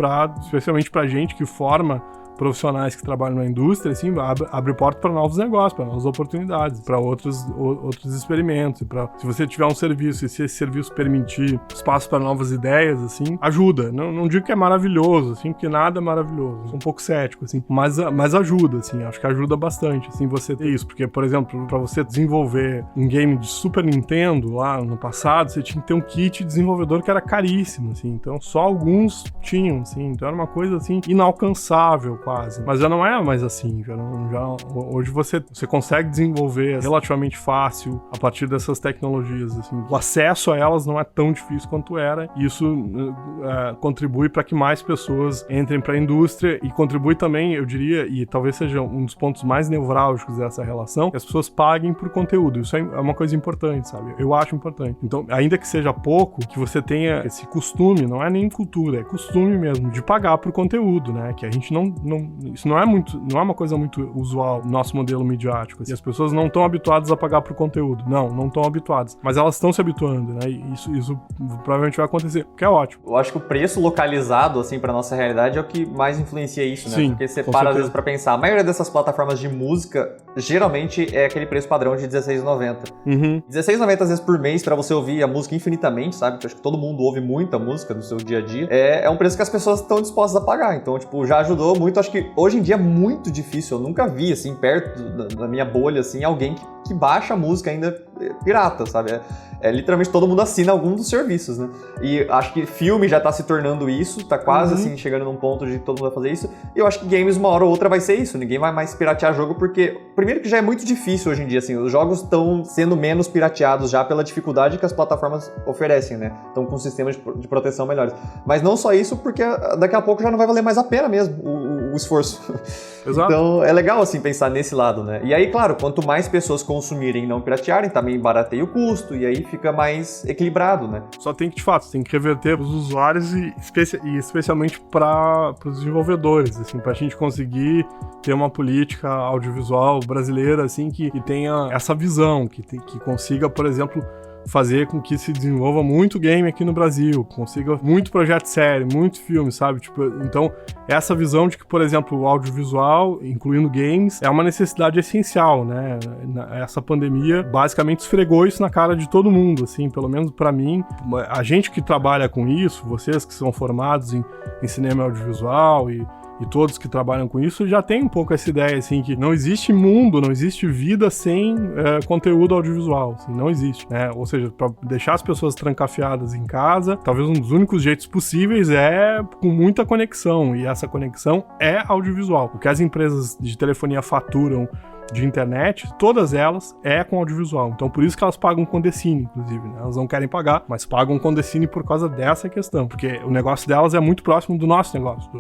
especialmente pra gente que forma profissionais que trabalham na indústria, assim, abre porta para novos negócios, para novas oportunidades, para outros experimentos. Se você tiver um serviço e se esse serviço permitir espaço para novas ideias, assim, ajuda. Não digo que é maravilhoso, assim, porque nada é maravilhoso. Sou um pouco cético, assim, mas ajuda, assim, acho que ajuda bastante, assim, você ter isso. Porque, por exemplo, para você desenvolver um game de Super Nintendo lá no passado, você tinha que ter um kit de desenvolvedor que era caríssimo, assim, então só alguns tinham, assim, então era uma coisa, assim, inalcançável quase. Mas já não é mais assim, hoje você consegue desenvolver relativamente fácil a partir dessas tecnologias, assim. O acesso a elas não é tão difícil quanto era, e isso contribui para que mais pessoas entrem para a indústria e contribui também, eu diria, e talvez seja um dos pontos mais nevrálgicos dessa relação, que as pessoas paguem por conteúdo. Isso é uma coisa importante, sabe? Eu acho importante. Então, ainda que seja pouco, que você tenha esse costume, não é nem cultura, é costume mesmo, de pagar por conteúdo, né? Que a gente isso não é uma coisa muito usual no nosso modelo midiático. Assim. As pessoas não estão habituadas a pagar por conteúdo. Não estão habituadas. Mas elas estão se habituando, né? E isso provavelmente vai acontecer, que é ótimo. Eu acho que o preço localizado, assim, pra nossa realidade é o que mais influencia isso, né? Sim, porque você para, às vezes, pra pensar. A maioria dessas plataformas de música, geralmente, é aquele preço padrão de R$16,90. Uhum. R$16,90 às vezes por mês pra você ouvir a música infinitamente, sabe? Porque eu acho que todo mundo ouve muita música no seu dia a dia. É um preço que as pessoas estão dispostas a pagar. Então, tipo, já ajudou muito. Acho que hoje em dia é muito difícil. Eu nunca vi, assim, perto da minha bolha, assim, alguém que baixa música ainda pirata, sabe? Literalmente todo mundo assina algum dos serviços, né? E acho que filme já tá se tornando isso, tá quase assim, chegando num ponto de todo mundo vai fazer isso. E eu acho que games, uma hora ou outra, vai ser isso. Ninguém vai mais piratear jogo, porque, primeiro que já é muito difícil hoje em dia, assim, os jogos estão sendo menos pirateados já pela dificuldade que as plataformas oferecem, né? Estão com sistemas de proteção melhores. Mas não só isso, porque daqui a pouco já não vai valer mais a pena mesmo o esforço. Exato. Então, é legal, assim, pensar nesse lado, né? E aí, claro, quanto mais pessoas consumirem e não piratearem, também barateia o custo, e aí fica mais equilibrado, né? Só tem que, de fato, tem que reverter os usuários e especialmente para os desenvolvedores, assim, para a gente conseguir ter uma política audiovisual brasileira, assim, que tenha essa visão, que consiga, por exemplo, fazer com que se desenvolva muito game aqui no Brasil, consiga muito projeto sério, muito filme, sabe? Tipo, então, essa visão de que, por exemplo, o audiovisual, incluindo games, é uma necessidade essencial, né? Essa pandemia basicamente esfregou isso na cara de todo mundo, assim, pelo menos pra mim. A gente que trabalha com isso, vocês que são formados em cinema audiovisual e todos que trabalham com isso já tem um pouco essa ideia, assim, que não existe mundo, não existe vida sem conteúdo audiovisual, assim, não existe, né? Ou seja, para deixar as pessoas trancafiadas em casa, talvez um dos únicos jeitos possíveis é com muita conexão, e essa conexão é audiovisual. O que as empresas de telefonia faturam de internet, todas elas com audiovisual. Então, por isso que elas pagam com Condecine, inclusive, né? Elas não querem pagar, mas pagam com Condecine por causa dessa questão, porque o negócio delas é muito próximo do nosso negócio,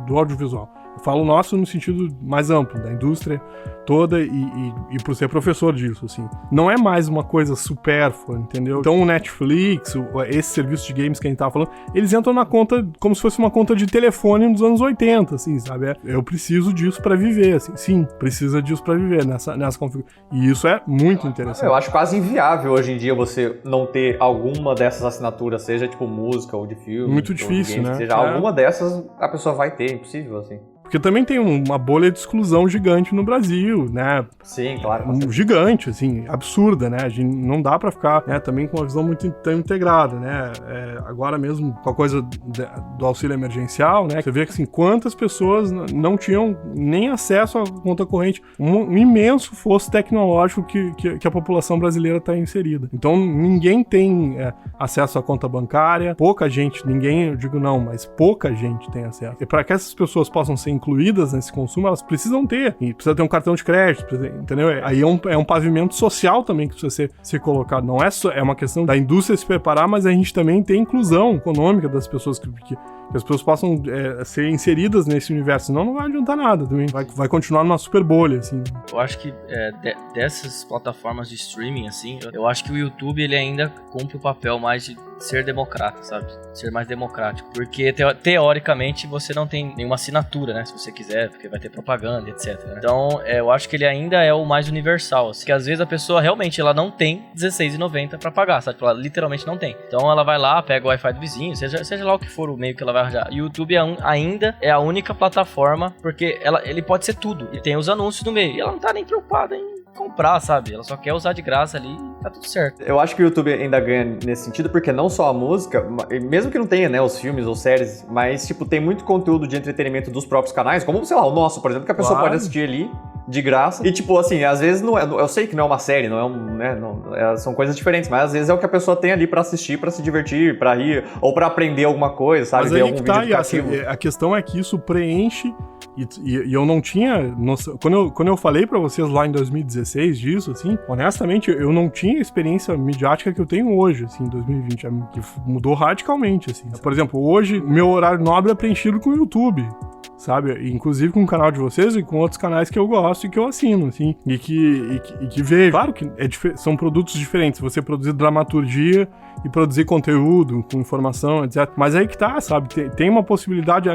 do audiovisual. Eu falo nosso no sentido mais amplo, da indústria toda e por ser professor disso, assim. Não é mais uma coisa supérflua, entendeu? Então o Netflix, esse serviço de games que a gente tava falando, eles entram na conta como se fosse uma conta de telefone dos anos 80, assim, sabe? Eu preciso disso pra viver, assim. Sim, precisa disso pra viver nessa configuração. E isso é muito interessante. Eu acho quase inviável hoje em dia você não ter alguma dessas assinaturas, seja tipo música ou de filme. Muito difícil, games, né? Seja alguma dessas, a pessoa vai ter, é impossível, assim. Porque também tem uma bolha de exclusão gigante no Brasil, né? Sim, claro. Gigante, assim, absurda, né? A gente não dá pra ficar, né, também com uma visão muito tão integrada, né? Agora mesmo, com a coisa do auxílio emergencial, né? Você vê que, assim, quantas pessoas não tinham nem acesso à conta corrente. Um imenso fosso tecnológico que a população brasileira está inserida. Então, ninguém tem acesso à conta bancária, pouca gente, ninguém, eu digo não, mas pouca gente tem acesso. E para que essas pessoas possam ser incluídas nesse consumo, elas precisam ter. E precisa ter um cartão de crédito, entendeu? Aí é um pavimento social também que precisa ser colocado. Não é uma questão da indústria se preparar, mas a gente também tem inclusão econômica das pessoas que as pessoas possam ser inseridas nesse universo. Senão não vai adiantar nada também. Vai continuar numa super bolha, assim. Eu acho que dessas plataformas de streaming, assim, eu acho que o YouTube, ele ainda cumpre o papel mais de ser democrata, sabe? Ser mais democrático. Porque, teoricamente, você não tem nenhuma assinatura, né? Se você quiser, porque vai ter propaganda, etc. Então, eu acho que ele ainda é o mais universal, assim. Que às vezes a pessoa realmente, ela não tem R$16,90 pra pagar, sabe? Ela literalmente não tem. Então, ela vai lá, pega o Wi-Fi do vizinho, seja lá o que for o meio que ela vai vai arranjar. O YouTube ainda é a única plataforma, porque ele pode ser tudo. Ele tem os anúncios no meio. E ela não tá nem preocupada em comprar, sabe? Ela só quer usar de graça ali e tá tudo certo. Eu acho que o YouTube ainda ganha nesse sentido, porque não só a música, mesmo que não tenha, né, os filmes ou séries, mas, tipo, tem muito conteúdo de entretenimento dos próprios canais, como, sei lá, o nosso, por exemplo, que a pessoa pode assistir ali de graça. E, tipo, assim, às vezes não é, eu sei que não é uma série, não é são coisas diferentes, mas às vezes é o que a pessoa tem ali pra assistir, pra se divertir, pra rir, ou pra aprender alguma coisa, sabe? Mas ver aí algum que tá, vídeo educativo. a questão é que isso preenche, e eu não tinha noção, quando eu falei pra vocês lá em 2016 disso, assim, honestamente, eu não tinha a experiência midiática que eu tenho hoje, assim, em 2020, que mudou radicalmente, assim. Por exemplo, hoje, meu horário nobre é preenchido com o YouTube, sabe? Inclusive com o canal de vocês e com outros canais que eu gosto e que eu assino, assim, e que vejo. Claro que são produtos diferentes, você produzir dramaturgia e produzir conteúdo com informação, etc. Mas aí que tá, sabe? Tem uma possibilidade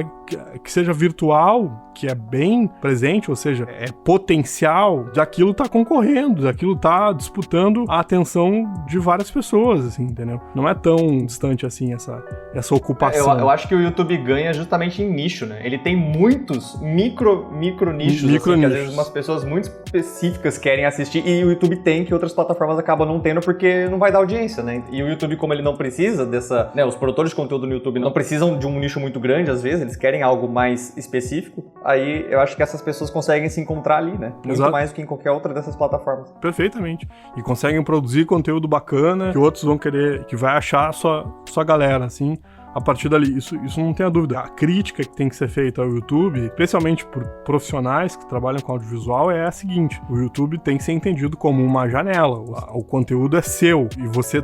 que seja virtual, que é bem presente, ou seja, é potencial de aquilo tá concorrendo, de aquilo tá disputando a atenção de várias pessoas, assim, entendeu? Não é tão distante assim essa ocupação. Eu acho que o YouTube ganha justamente em nicho, né? Ele tem muitos micro nichos, assim, que às vezes umas pessoas muito específicas querem assistir, e o YouTube tem que outras plataformas acabam não tendo porque não vai dar audiência, né? E o YouTube, como ele não precisa dessa, né, os produtores de conteúdo no YouTube não precisam de um nicho muito grande, às vezes, eles querem algo mais específico, aí eu acho que essas pessoas conseguem se encontrar ali, né? Muito Exato. mais do que em qualquer outra dessas plataformas. Perfeitamente. E conseguem produzir conteúdo bacana, que outros vão querer, que vai achar a sua galera, assim, a partir dali. Isso não tem a dúvida. A crítica que tem que ser feita ao YouTube, especialmente por profissionais que trabalham com audiovisual, é a seguinte: o YouTube tem que ser entendido como uma janela. O conteúdo é seu. E você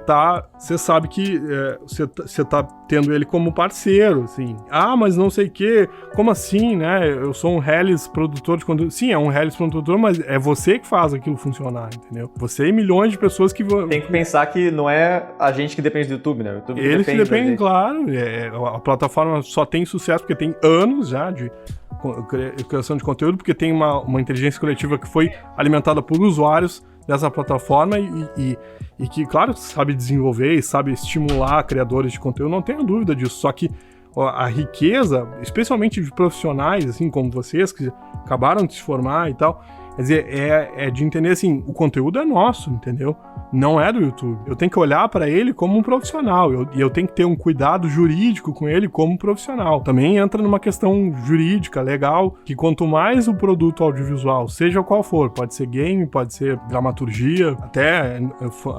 sabe que você tá tendo ele como parceiro, assim. Ah, mas não sei o quê. Como assim, né? Eu sou um Hellis produtor de conteúdo. Sim, é um Hellis produtor, mas é você que faz aquilo funcionar, entendeu? Você e milhões de pessoas que vão... Tem que pensar que não é a gente que depende do YouTube, né? O YouTube Eles que dependem, claro. A plataforma só tem sucesso porque tem anos já de criação de conteúdo, porque tem uma inteligência coletiva que foi alimentada por usuários dessa plataforma e que, claro, sabe desenvolver e sabe estimular criadores de conteúdo, não tenho dúvida disso. Só que a riqueza, especialmente de profissionais, assim como vocês, que acabaram de se formar e tal, quer dizer, é de entender assim, o conteúdo é nosso, entendeu? Não é do YouTube. Eu tenho que olhar para ele como um profissional, e eu tenho que ter um cuidado jurídico com ele como profissional. Também entra numa questão jurídica, legal, que quanto mais o produto audiovisual, seja qual for, pode ser game, pode ser dramaturgia, até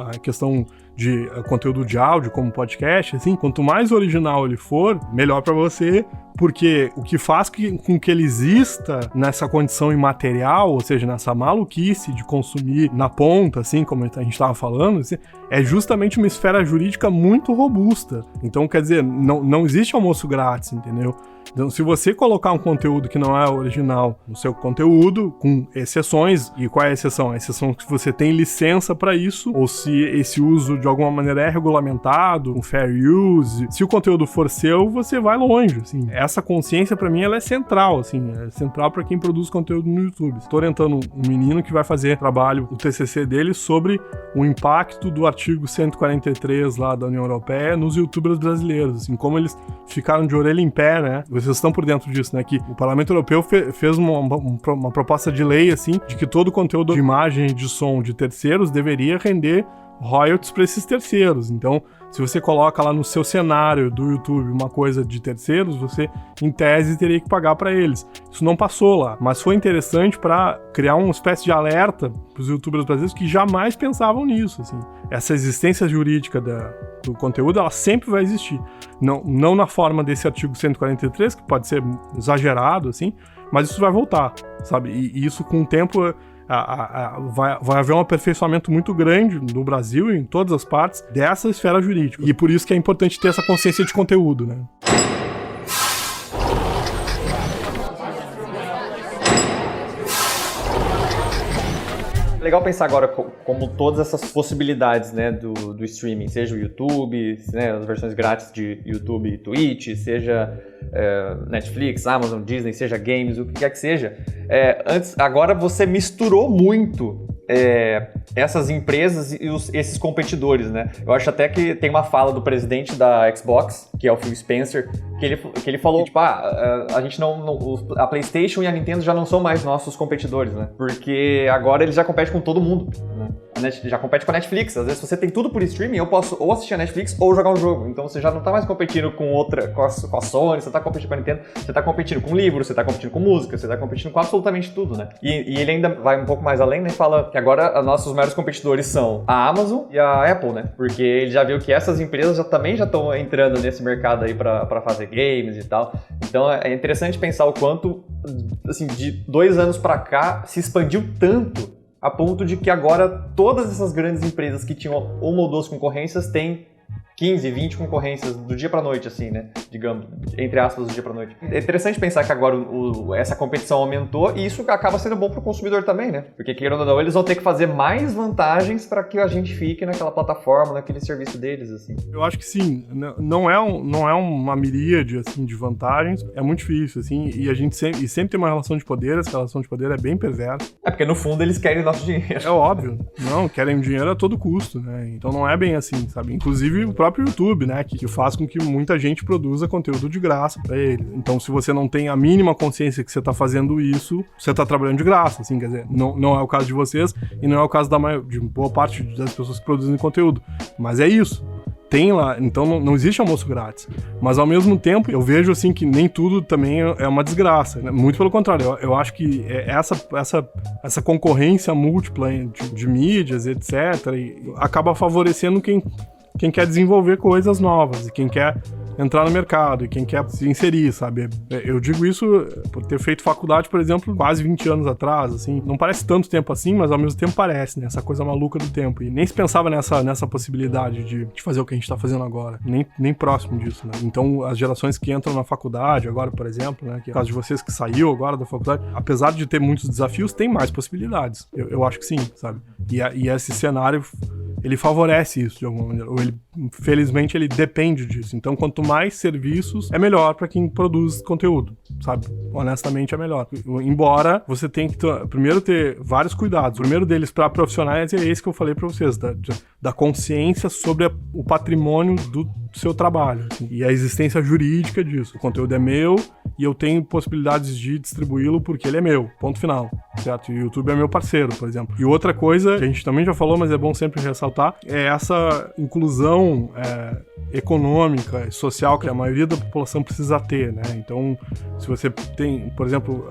a questão de conteúdo de áudio, como podcast, assim, quanto mais original ele for, melhor pra você, porque o que faz com que ele exista nessa condição imaterial, ou seja, nessa maluquice de consumir na ponta, assim, como a gente estava falando, assim, é justamente uma esfera jurídica muito robusta. Então, quer dizer, não existe almoço grátis, entendeu? Então, se você colocar um conteúdo que não é original no seu conteúdo, com exceções, e qual é a exceção? A exceção é que você tem licença para isso, ou se esse uso de alguma maneira é regulamentado, um fair use. Se o conteúdo for seu, você vai longe, assim. Essa consciência, para mim, ela é central, assim, é central para quem produz conteúdo no YouTube. Estou orientando um menino que vai fazer trabalho, o TCC dele, sobre o impacto do artigo 143 lá da União Europeia nos youtubers brasileiros, assim, como eles ficaram de orelha em pé, né? Vocês estão por dentro disso, né? Que o Parlamento Europeu fez uma proposta de lei, assim, de que todo conteúdo de imagem e de som de terceiros deveria render royalties para esses terceiros. Então, se você coloca lá no seu cenário do YouTube uma coisa de terceiros, você, em tese, teria que pagar para eles. Isso não passou lá, mas foi interessante para criar uma espécie de alerta para os youtubers brasileiros que jamais pensavam nisso, assim. Essa existência jurídica do conteúdo, ela sempre vai existir. Não na forma desse artigo 143, que pode ser exagerado, assim, mas isso vai voltar, sabe? E isso, com o tempo, vai haver um aperfeiçoamento muito grande no Brasil e em todas as partes dessa esfera jurídica. E por isso que é importante ter essa consciência de conteúdo, né? Legal pensar agora como todas essas possibilidades, né, do streaming, seja o YouTube, né, as versões grátis de YouTube e Twitch, seja Netflix, Amazon, Disney, seja games, o que quer que seja. Agora você misturou muito essas empresas e esses competidores, né? Eu acho até que tem uma fala do presidente da Xbox, que é o Phil Spencer, que ele falou, tipo, a gente a PlayStation e a Nintendo já não são mais nossos competidores, né? Porque agora eles já competem com todo mundo, né? Já compete com a Netflix. Às vezes você tem tudo por streaming, eu posso ou assistir a Netflix ou jogar um jogo. Então você já não tá mais competindo com a Sony, você tá competindo com a Nintendo, você tá competindo com livros, você tá competindo com música, você tá competindo com absolutamente tudo, né? E ele ainda vai um pouco mais além, né? Fala que agora nossos maiores competidores são a Amazon e a Apple, né? Porque ele já viu que essas empresas também já estão entrando nesse mercado aí pra fazer games e tal. Então é interessante pensar o quanto, assim, de 2 anos pra cá se expandiu tanto a ponto de que agora todas essas grandes empresas que tinham uma ou 2 concorrências têm 15, 20 concorrências do dia pra noite, assim, né? Digamos, entre aspas, do dia pra noite. É interessante pensar que agora essa competição aumentou e isso acaba sendo bom pro consumidor também, né? Porque, querendo ou não, eles vão ter que fazer mais vantagens para que a gente fique naquela plataforma, naquele serviço deles, assim. Eu acho que sim. Não é uma miríade, assim, de vantagens. É muito difícil, assim, e a gente sempre tem uma relação de poder. Essa relação de poder é bem perversa. É porque, no fundo, eles querem nosso dinheiro. É óbvio. Não, querem dinheiro a todo custo, né? Então não é bem assim, sabe? Inclusive o próprio YouTube, né? Que faz com que muita gente produza conteúdo de graça pra ele. Então, se você não tem a mínima consciência que você tá fazendo isso, você tá trabalhando de graça, assim, quer dizer, não é o caso de vocês e não é o caso de boa parte das pessoas que produzem conteúdo. Mas é isso. Tem lá, então não existe almoço grátis. Mas ao mesmo tempo, eu vejo assim que nem tudo também é uma desgraça, né? Muito pelo contrário, eu acho que essa concorrência múltipla de mídias, etc., acaba favorecendo quem quer desenvolver coisas novas e quem quer entrar no mercado e quem quer se inserir, sabe? Eu digo isso por ter feito faculdade, por exemplo, quase 20 anos atrás, assim. Não parece tanto tempo assim, mas ao mesmo tempo parece, né? Essa coisa maluca do tempo. E nem se pensava nessa possibilidade de fazer o que a gente tá fazendo agora. Nem próximo disso, né? Então, as gerações que entram na faculdade agora, por exemplo, né? Que é o caso de vocês que saiu agora da faculdade, apesar de ter muitos desafios, tem mais possibilidades. Eu acho que sim, sabe? E esse cenário, ele favorece isso de alguma maneira. Ou felizmente, ele depende disso. Então, quanto mais serviços, é melhor para quem produz conteúdo, sabe? Honestamente, é melhor. Embora você tenha que primeiro ter vários cuidados. O primeiro deles para profissionais é esse que eu falei para vocês, da consciência sobre o patrimônio do seu trabalho, assim, e a existência jurídica disso. O conteúdo é meu e eu tenho possibilidades de distribuí-lo porque ele é meu. Ponto final, certo? E o YouTube é meu parceiro, por exemplo. E outra coisa, que a gente também já falou, mas é bom sempre ressaltar, é essa inclusão econômica e social que a maioria da população precisa ter, né? Então, se você tem, por exemplo,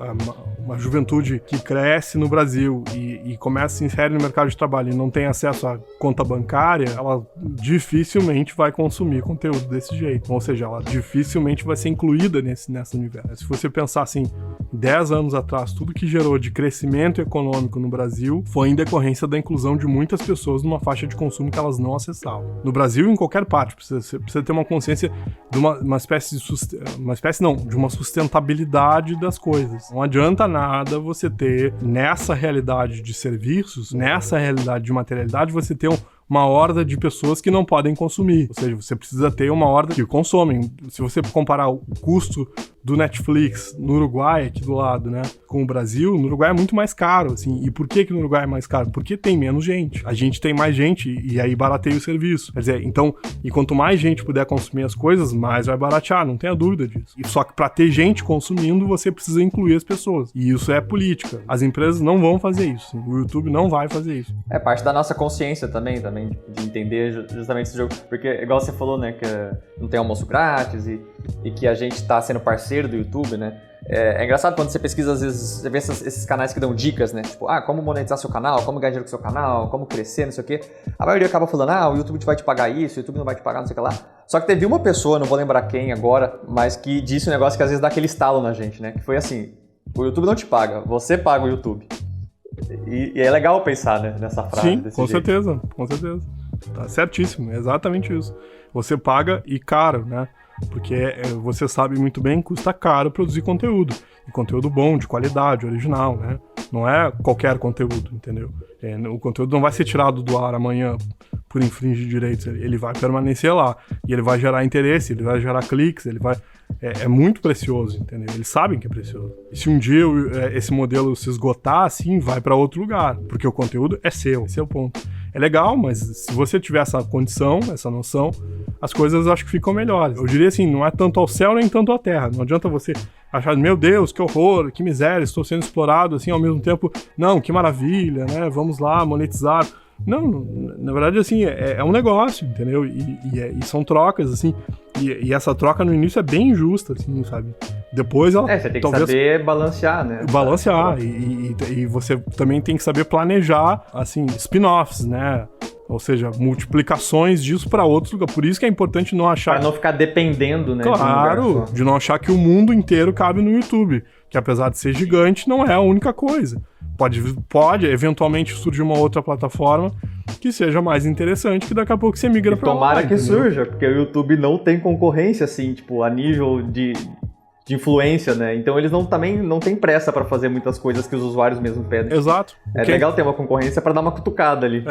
uma juventude que cresce no Brasil e começa a se inserir no mercado de trabalho e não tem acesso à conta bancária, ela dificilmente vai consumir conteúdo desse jeito. Ou seja, ela dificilmente vai ser incluída nessa universo. Se você pensar assim, 10 anos atrás, tudo que gerou de crescimento econômico no Brasil foi em decorrência da inclusão de muitas pessoas numa faixa de consumo que elas não acessavam. No Brasil e em qualquer parte, precisa ter uma consciência de uma espécie de uma sustentabilidade das coisas. Não adianta nada você ter, nessa realidade de serviços, nessa realidade de materialidade, você ter uma horda de pessoas que não podem consumir. Ou seja, você precisa ter uma horda que consomem. Se você comparar o custo do Netflix no Uruguai, aqui do lado, né, com o Brasil, no Uruguai é muito mais caro, assim. E por que no Uruguai é mais caro? Porque tem menos gente. A gente tem mais gente e aí barateia o serviço. Quer dizer, então, e quanto mais gente puder consumir as coisas, mais vai baratear, não tenha dúvida disso. E só que para ter gente consumindo, você precisa incluir as pessoas. E isso é política. As empresas não vão fazer isso. Assim. O YouTube não vai fazer isso. É parte da nossa consciência também, de entender justamente esse jogo. Porque, igual você falou, né, que não tem almoço grátis e que a gente tá sendo parceiro do YouTube, né? É engraçado quando você pesquisa, às vezes, você vê esses canais que dão dicas, né? Tipo, como monetizar seu canal, como ganhar dinheiro com seu canal, como crescer, não sei o quê. A maioria acaba falando, o YouTube vai te pagar isso, o YouTube não vai te pagar, não sei o que lá. Só que teve uma pessoa, não vou lembrar quem agora, mas que disse um negócio que às vezes dá aquele estalo na gente, né? Que foi assim, o YouTube não te paga, você paga o YouTube. E é legal pensar, né, nessa frase. Sim, com certeza. Tá certíssimo, é exatamente isso. Você paga e caro, né? Porque você sabe muito bem, custa caro produzir conteúdo. E conteúdo bom, de qualidade, original, né? Não é qualquer conteúdo, entendeu? O conteúdo não vai ser tirado do ar amanhã por infringir direitos. Ele vai permanecer lá. E ele vai gerar interesse, ele vai gerar cliques, ele vai... É muito precioso, entendeu? Eles sabem que é precioso. E se um dia esse modelo se esgotar, assim, vai para outro lugar. Porque o conteúdo é seu, esse é o ponto. é legal, mas se você tiver essa condição, essa noção, as coisas acho que ficam melhores. Eu diria assim, não é tanto ao céu nem tanto à terra. Não adianta você achar, meu Deus, que horror, que miséria, estou sendo explorado, assim, ao mesmo tempo, não, que maravilha, né, vamos lá, monetizar. Não, na verdade, assim, é um negócio, entendeu? E são trocas, assim, e essa troca no início é bem injusta, assim, sabe? Depois ela... você tem que saber balancear, né? Balancear, e você também tem que saber planejar, assim, spin-offs, né? Ou seja, multiplicações disso para outros lugares. Por isso que é importante não achar... Para não ficar dependendo, né? Claro, de não achar que o mundo inteiro cabe no YouTube. Que apesar de ser gigante, não é a única coisa. Pode eventualmente surgir uma outra plataforma que seja mais interessante, que daqui a pouco você migra para lá. Tomara que surja, porque o YouTube não tem concorrência, assim, tipo, a nível de influência, né? Então eles também não têm pressa para fazer muitas coisas que os usuários mesmo pedem. Exato. É legal ter uma concorrência para dar uma cutucada ali.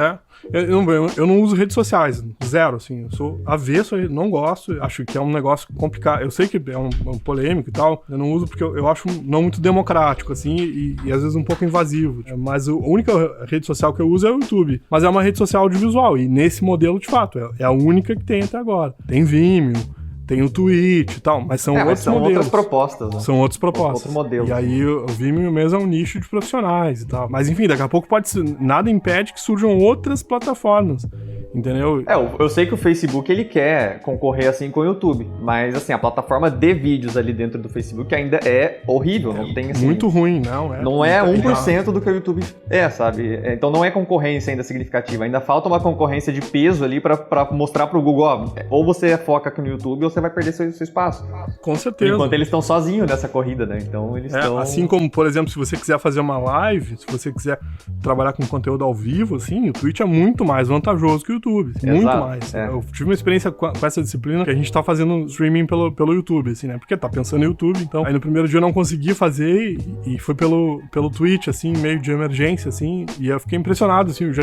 Eu não uso redes sociais, zero, assim. Eu sou avesso, não gosto, acho que é um negócio complicado. Eu sei que é um polêmico e tal, eu não uso porque eu acho não muito democrático, assim, e às vezes um pouco invasivo. Mas a única rede social que eu uso é o YouTube. Mas é uma rede social audiovisual, e nesse modelo, de fato, é a única que tem até agora. Tem Vimeo, tem o Twitch e tal, mas são outros modelos. Outras propostas, né? São outras propostas. Outro modelo. E aí o Vimeo mesmo é um nicho de profissionais e tal. Mas enfim, daqui a pouco nada impede que surjam outras plataformas, entendeu? Eu sei que o Facebook ele quer concorrer assim com o YouTube, mas assim, a plataforma de vídeos ali dentro do Facebook ainda é horrível, não tem assim... Muito ruim, não é 1% do que o YouTube sabe? Então não é concorrência ainda significativa, ainda falta uma concorrência de peso ali pra mostrar pro Google, ou você foca aqui no YouTube ou você vai perder seu espaço. Com certeza. Enquanto eles estão sozinhos nessa corrida, né? Então eles estão... Assim como, por exemplo, se você quiser fazer uma live, se você quiser trabalhar com conteúdo ao vivo, assim, o Twitch é muito mais vantajoso que o YouTube. Exato, muito mais. Eu tive uma experiência com essa disciplina que a gente tá fazendo streaming pelo YouTube, assim, né? Porque tá pensando no YouTube, então... Aí no primeiro dia eu não consegui fazer e foi pelo Twitch, assim, meio de emergência, assim, e eu fiquei impressionado, assim, eu já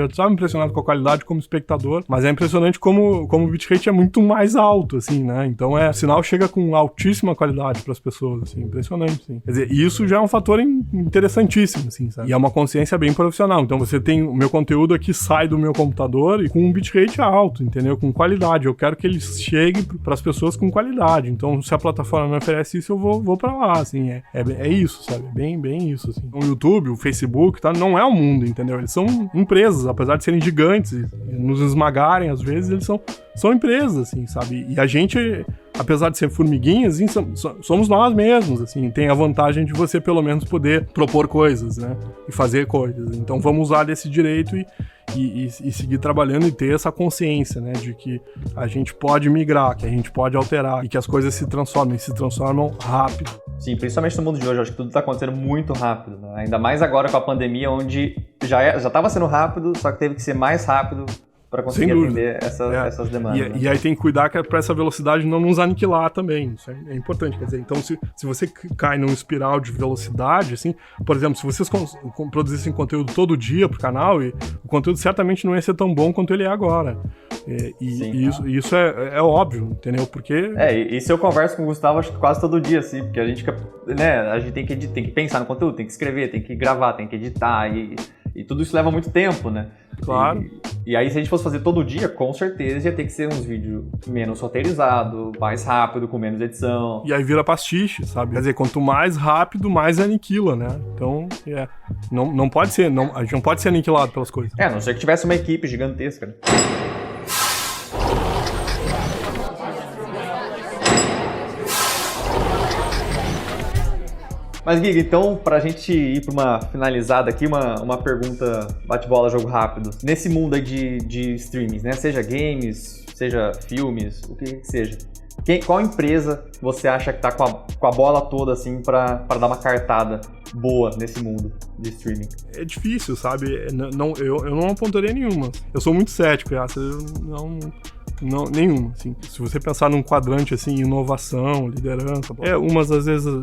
estava impressionado com a qualidade como espectador, mas é impressionante como o bitrate é muito mais alto, assim, né? Então o sinal chega com altíssima qualidade para as pessoas, assim, impressionante, assim. Quer dizer, isso já é um fator interessantíssimo, assim, sabe? E é uma consciência bem profissional. Então você tem o meu conteúdo aqui, sai do meu computador e com um bitrate alto, entendeu? Com qualidade. Eu quero que ele chegue para as pessoas com qualidade. Então se a plataforma me oferece isso, eu vou para lá, assim. É isso, sabe? Bem isso, assim. O YouTube, o Facebook, tá? Não é o mundo, entendeu? Eles são empresas, apesar de serem gigantes e nos esmagarem, às vezes, eles são empresas, assim, sabe? E a gente, apesar de ser formiguinhas, assim, somos nós mesmos, assim. Tem a vantagem de você, pelo menos, poder propor coisas, né? E fazer coisas. Então, vamos usar desse direito e seguir trabalhando e ter essa consciência, né? De que a gente pode migrar, que a gente pode alterar e que as coisas se transformam rápido. Sim, principalmente no mundo de hoje, eu acho que tudo está acontecendo muito rápido, né? Ainda mais agora com a pandemia, onde já estava sendo rápido, só que teve que ser mais rápido para conseguir atender essas demandas. E aí tem que cuidar para essa velocidade não nos aniquilar também. Isso é importante. Quer dizer, então se você cai num espiral de velocidade, assim, por exemplo, se vocês produzissem conteúdo todo dia pro canal, o conteúdo certamente não ia ser tão bom quanto ele é agora. Isso é óbvio, entendeu? Porque... Isso eu converso com o Gustavo acho que quase todo dia, assim, porque a gente fica, né, a gente tem que pensar no conteúdo, tem que escrever, tem que gravar, tem que editar e tudo isso leva muito tempo, né? Claro. E aí, se a gente fosse fazer todo dia, com certeza ia ter que ser uns vídeos menos roteirizados, mais rápido, com menos edição. E aí vira pastiche, sabe? Quer dizer, quanto mais rápido, mais aniquila, né? Então, não pode ser, a gente não pode ser aniquilado pelas coisas. A não ser que tivesse uma equipe gigantesca, né? Mas, Giga, então, pra gente ir pra uma finalizada aqui, uma pergunta bate-bola, jogo rápido. Nesse mundo aí de streamings, né? Seja games, seja filmes, o que seja. Qual empresa você acha que tá com a bola toda, assim, pra dar uma cartada boa nesse mundo de streaming? É difícil, sabe? Eu não apontaria nenhuma. Eu sou muito cético, não, nenhuma, assim. Se você pensar num quadrante, assim, inovação, liderança, umas às vezes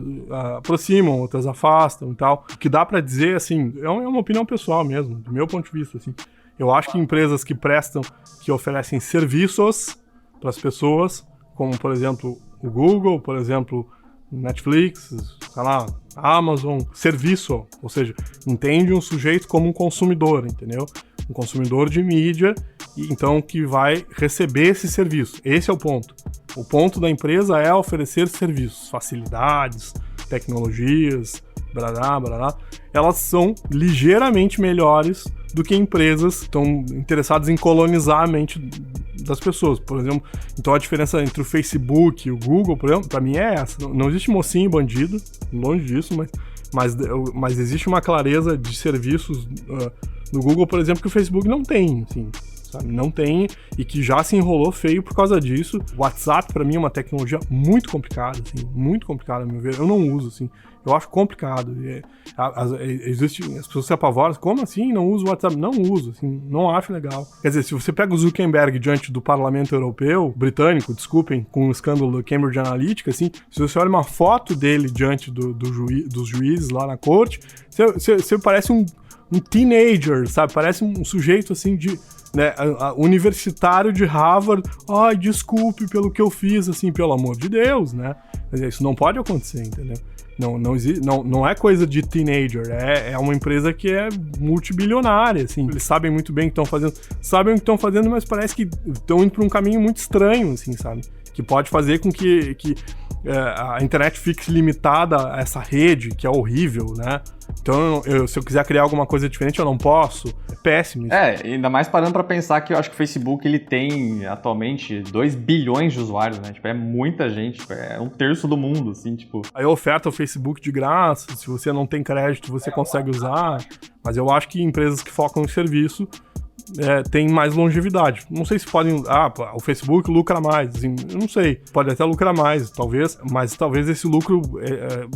aproximam, outras afastam e tal. O que dá pra dizer, assim, é uma opinião pessoal mesmo, do meu ponto de vista, assim. Eu acho que empresas que oferecem serviços para as pessoas, como, por exemplo, o Google, por exemplo, Netflix, sei lá, Amazon, serviço, ou seja, entende um sujeito como um consumidor, entendeu? um consumidor de mídia, e então que vai receber esse serviço. Esse é o ponto. O ponto da empresa é oferecer serviços, facilidades, tecnologias, brará, brará. Elas são ligeiramente melhores do que empresas que estão interessadas em colonizar a mente das pessoas, por exemplo. Então a diferença entre o Facebook e o Google, por exemplo, para mim é essa. Não existe mocinho e bandido, longe disso, mas existe uma clareza de serviços no Google, por exemplo, que o Facebook não tem, assim, sabe? Não tem, e que já se enrolou feio por causa disso. O WhatsApp, para mim, é uma tecnologia muito complicada, assim, muito complicada, a meu ver. Eu não uso, assim. Eu acho complicado. As pessoas se apavoram. Como assim? Não uso o WhatsApp? Não uso, assim, não acho legal. Quer dizer, se você pega o Zuckerberg diante do Parlamento Europeu, britânico, desculpem, com o escândalo do Cambridge Analytica, assim, se você olha uma foto dele diante dos juízes lá na corte, você parece um teenager, sabe? Parece um sujeito, assim, de... né, universitário de Harvard. Ai, desculpe pelo que eu fiz, assim, pelo amor de Deus, né? Isso não pode acontecer, entendeu? Não é coisa de teenager, é uma empresa que é multibilionária, assim. Eles sabem muito bem o que estão fazendo, mas parece que estão indo por um caminho muito estranho, assim, sabe? Que pode fazer com que a internet fique limitada a essa rede, que é horrível, né? Então, se eu quiser criar alguma coisa diferente, eu não posso. É péssimo isso. Ainda mais parando pra pensar que eu acho que o Facebook, ele tem atualmente 2 bilhões de usuários, né? Tipo, é muita gente, tipo, é 1/3 do mundo, assim, tipo... Aí oferta o Facebook de graça, se você não tem crédito, você consegue usar. Mas eu acho que empresas que focam em serviço tem mais longevidade. Não sei se podem... o Facebook lucra mais, assim, eu não sei. Pode até lucrar mais, talvez, mas talvez esse lucro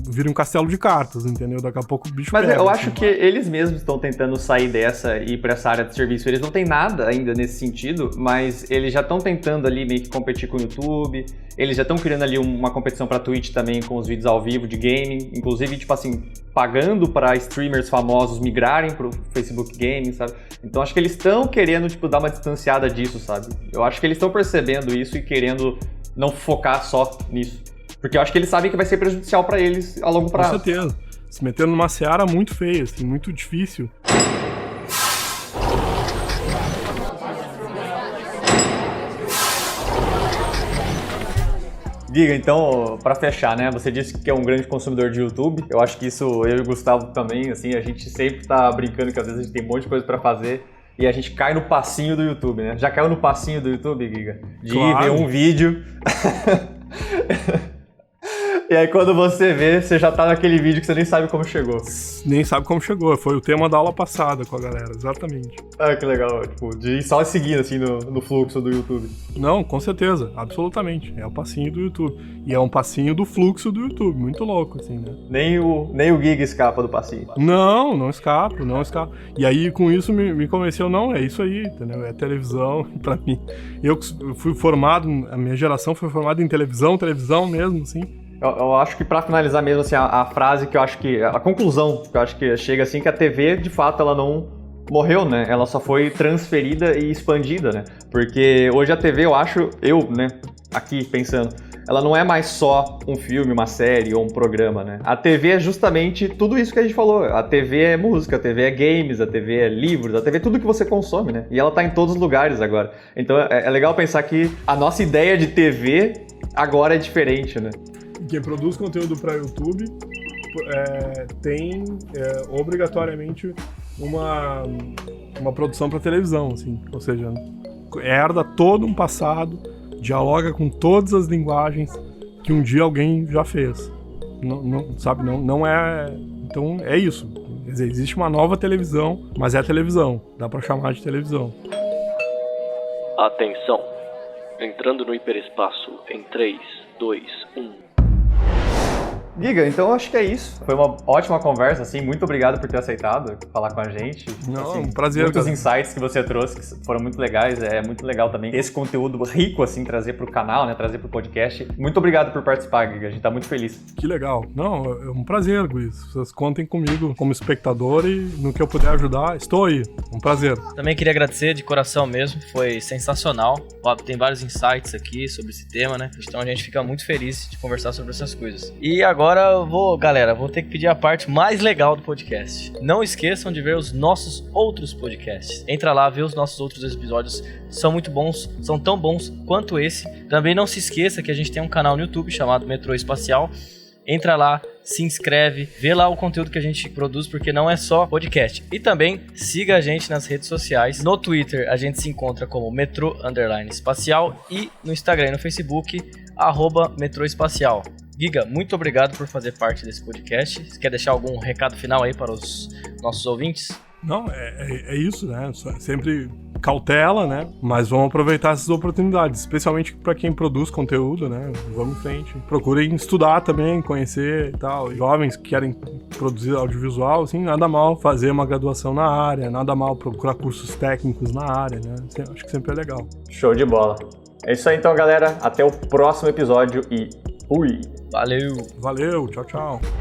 vire um castelo de cartas, entendeu? Daqui a pouco o bicho Mas pega, eu assim. acho que eles mesmos estão tentando sair dessa e ir pra essa área de serviço. Eles não têm nada ainda nesse sentido, mas eles já estão tentando ali meio que competir com o YouTube. Eles já estão criando ali uma competição pra Twitch também com os vídeos ao vivo de gaming. Inclusive, tipo assim, pagando para streamers famosos migrarem pro Facebook Gaming, sabe? Então acho que eles estão querendo, tipo, dar uma distanciada disso, sabe? Eu acho que eles estão percebendo isso e querendo não focar só nisso. Porque eu acho que eles sabem que vai ser prejudicial para eles a longo prazo. Com certeza. Se metendo numa seara muito feia, assim, muito difícil. Giga, então, pra fechar, né? Você disse que é um grande consumidor de YouTube. Eu acho que isso, eu e o Gustavo também, assim, a gente sempre tá brincando que às vezes a gente tem um monte de coisa pra fazer e a gente cai no passinho do YouTube, né? Já caiu no passinho do YouTube, Giga? De ir ver um vídeo... E aí quando você vê, você já tá naquele vídeo que você nem sabe como chegou. Nem sabe como chegou, foi o tema da aula passada com a galera, exatamente. Ah, que legal, tipo, de ir só seguindo assim no fluxo do YouTube. Não, com certeza, absolutamente, é o passinho do YouTube. E é um passinho do fluxo do YouTube, muito louco, assim, né? Nem o Giga escapa do passinho. Não escapo. E aí com isso me convenceu, não, é isso aí, entendeu? É televisão, pra mim. Eu fui formado, a minha geração foi formada em televisão mesmo, assim. Eu acho que pra finalizar mesmo, assim, a frase que eu acho que... A conclusão que eu acho que chega assim, que a TV, de fato, ela não morreu, né? Ela só foi transferida e expandida, né? Porque hoje a TV, né, aqui pensando, ela não é mais só um filme, uma série ou um programa, né? A TV é justamente tudo isso que a gente falou. A TV é música, a TV é games, a TV é livros, a TV é tudo que você consome, né? E ela tá em todos os lugares agora. Então é legal pensar que a nossa ideia de TV agora é diferente, né? Quem produz conteúdo para YouTube tem obrigatoriamente uma produção para televisão, assim, ou seja, herda todo um passado, dialoga com todas as linguagens que um dia alguém já fez. Não é... Então é isso. Quer dizer, existe uma nova televisão, mas é televisão. Dá para chamar de televisão. Atenção! Entrando no hiperespaço em 3, 2, 1... Giga, então eu acho que é isso. Foi uma ótima conversa, assim, muito obrigado por ter aceitado falar com a gente. Não, assim, um prazer. Muitos insights que você trouxe que foram muito legais, é muito legal também esse conteúdo rico, assim, trazer pro canal, né, trazer pro podcast. Muito obrigado por participar, Giga, a gente tá muito feliz. Que legal. Não, é um prazer, Luiz. Vocês contem comigo como espectador e no que eu puder ajudar, estou aí. Um prazer. Também queria agradecer de coração mesmo, foi sensacional. Tem vários insights aqui sobre esse tema, né, então a gente fica muito feliz de conversar sobre essas coisas. E agora agora eu vou ter que pedir a parte mais legal do podcast. Não esqueçam de ver os nossos outros podcasts. Entra lá, vê os nossos outros episódios. São muito bons, são tão bons quanto esse. Também não se esqueça que a gente tem um canal no YouTube chamado Metrô Espacial. Entra lá, se inscreve, vê lá o conteúdo que a gente produz, porque não é só podcast. E também siga a gente nas redes sociais. No Twitter a gente se encontra como Metrô_Espacial e no Instagram e no Facebook, @Metrô Espacial. Giga, muito obrigado por fazer parte desse podcast. Você quer deixar algum recado final aí para os nossos ouvintes? Não, é isso, né? Sempre cautela, né? Mas vamos aproveitar essas oportunidades, especialmente para quem produz conteúdo, né? Vamos em frente. Procurem estudar também, conhecer e tal. Jovens que querem produzir audiovisual, assim, nada mal fazer uma graduação na área, nada mal procurar cursos técnicos na área, né? Acho que sempre é legal. Show de bola. É isso aí então, galera. Até o próximo episódio e fui! Valeu! Valeu, tchau, tchau. Senhores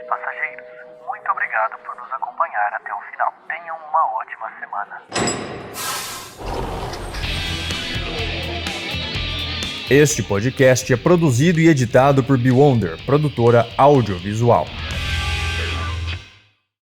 passageiros, muito obrigado por nos acompanhar até o final. Tenham uma ótima semana. Este podcast é produzido e editado por Beyonder, produtora audiovisual.